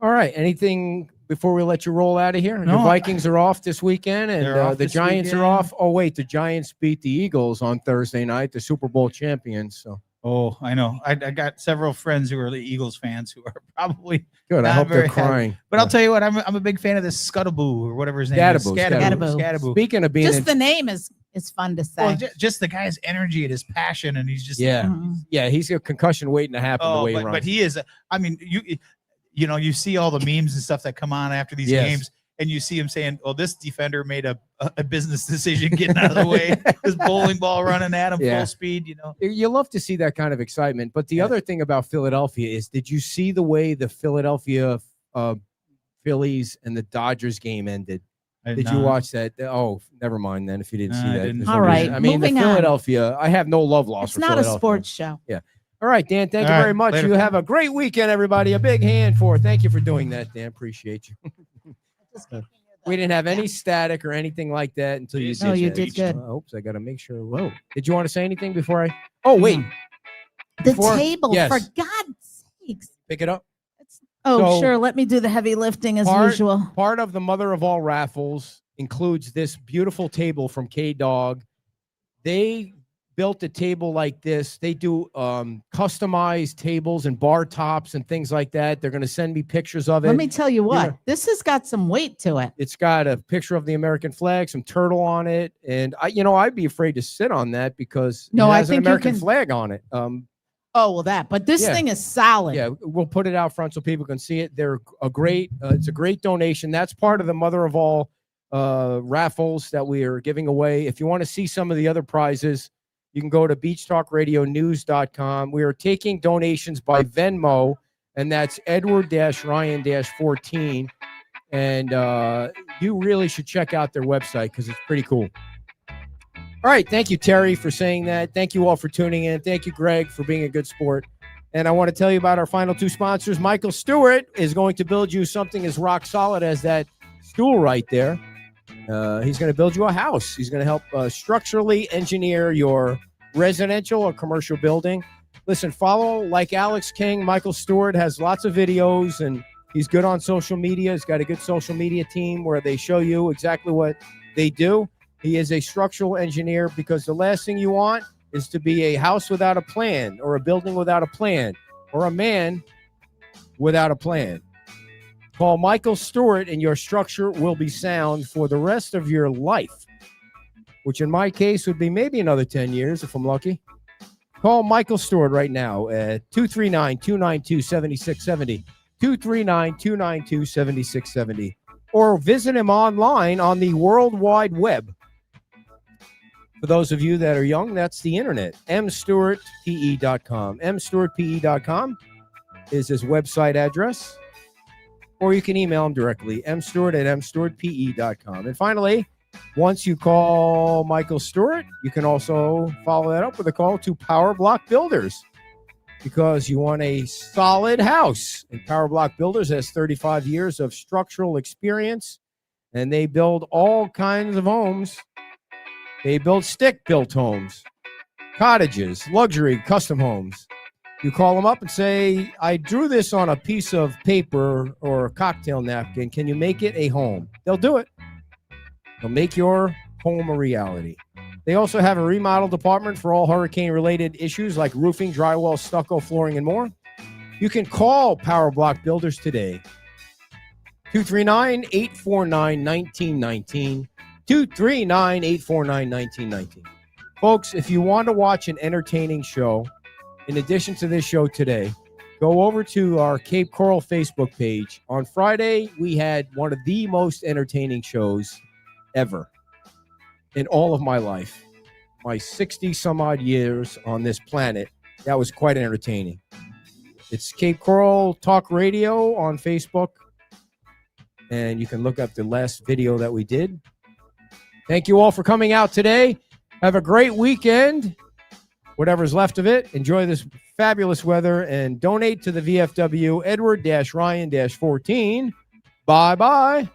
All right. Anything before we let you roll out of here? No. The Vikings are off this weekend, and They're off the this Giants are weekend. off. Oh wait, the Giants beat the Eagles on Thursday night, the Super Bowl champions. So Oh, I know. I got several friends who are the Eagles fans who are probably good. I Not hope they're very happy. crying. But I'll tell you what, I'm a big fan of this Scuttleboo or whatever his name is. Scattaboo. Scattaboo. Speaking of being Just in- the name is fun to say. Well, just the guy's energy and his passion, and he's just Yeah. Mhm. Yeah, he's got concussion waiting to happen the Oh, way he but runs. he is. I mean, you see all the memes and stuff that come on after these Yes. games, and you see him saying, "Oh, this defender made a business decision getting out of the way." This bowling ball running at him Yeah. full speed. You love to see that kind of excitement. But the Yeah. other thing about Philadelphia is, did you see the way the Philadelphia Phillies and the Dodgers game ended? Did you watch that? Oh, never mind then. If you didn't see No, I that, didn't. There's All no right, reason. I mean, the moving on. Philadelphia. I have no love lost. It's for not a Philadelphia. sports show. All right, Dan. Thank you All right, very much. later. You have a great weekend, everybody. A big hand for. Thank you for doing that, Dan. Appreciate you. We didn't have any static or anything like that until you did. No, you that. did good. Oops, I got to make sure. Whoa. Did you want to say anything before I? Oh, wait. The Before- table, yes. for God's sakes. Pick it up. Oh, So- sure. Let me do the heavy lifting as Part- usual. Part of the mother of all raffles includes this beautiful table from K-Dog. They built a table like this. They do customized tables and bar tops and things like that. They're going to send me pictures of it. Let me tell you what, know- this has got some weight to it. It's got a picture of the American flag, some turtle on it, and I'd be afraid to sit on that because No, it I has an think you American can- flag on it. Oh, well, that. But this Yeah. thing is solid. Yeah, we'll put it out front so people can see it. They're a great. It's a great donation. That's part of the mother of all raffles that we are giving away. If you want to see some of the other prizes, you can go to beachtalkradionews.com. We are taking donations by Venmo, and that's Edward-Ryan-14. And you really should check out their website because it's pretty cool. All right. Thank you, Terry, for saying that. Thank you all for tuning in. Thank you, Greg, for being a good sport. And I want to tell you about our final two sponsors. Michael Stewart is going to build you something as rock solid as that stool right there. He's going to build you a house. He's going to help structurally engineer your residential or commercial building. Listen, follow like Alex King. Michael Stewart has lots of videos, and he's good on social media. He's got a good social media team where they show you exactly what they do. He is a structural engineer because the last thing you want is to be a house without a plan or a building without a plan or a man without a plan. Call Michael Stewart and your structure will be sound for the rest of your life, which in my case would be maybe another 10 years if I'm lucky. Call Michael Stewart right now at 239-292-7670, 239-292-7670, or visit him online on the World Wide Web. For those of you that are young, that's the internet, mstewartpe.com. mstewartpe.com is his website address, or you can email him directly, mstewart@mstewartpe.com. And finally, once you call Michael Stewart, you can also follow that up with a call to Power Block Builders because you want a solid house. And Power Block Builders has 35 years of structural experience, and they build all kinds of homes. They build stick-built homes, cottages, luxury, custom homes. You call them up and say, I drew this on a piece of paper or a cocktail napkin. Can you make it a home? They'll do it. They'll make your home a reality. They also have a remodel department for all hurricane-related issues like roofing, drywall, stucco, flooring, and more. You can call Power Block Builders today. 239-849-1919. 239-849-1919. Folks, if you want to watch an entertaining show, in addition to this show today, go over to our Cape Coral Facebook page. On Friday, we had one of the most entertaining shows ever in all of my life. My 60-some-odd years on this planet, that was quite entertaining. It's Cape Coral Talk Radio on Facebook, and you can look up the last video that we did. Thank you all for coming out today. Have a great weekend, whatever's left of it. Enjoy this fabulous weather and donate to the VFW Edward-Ryan-14. Bye-bye.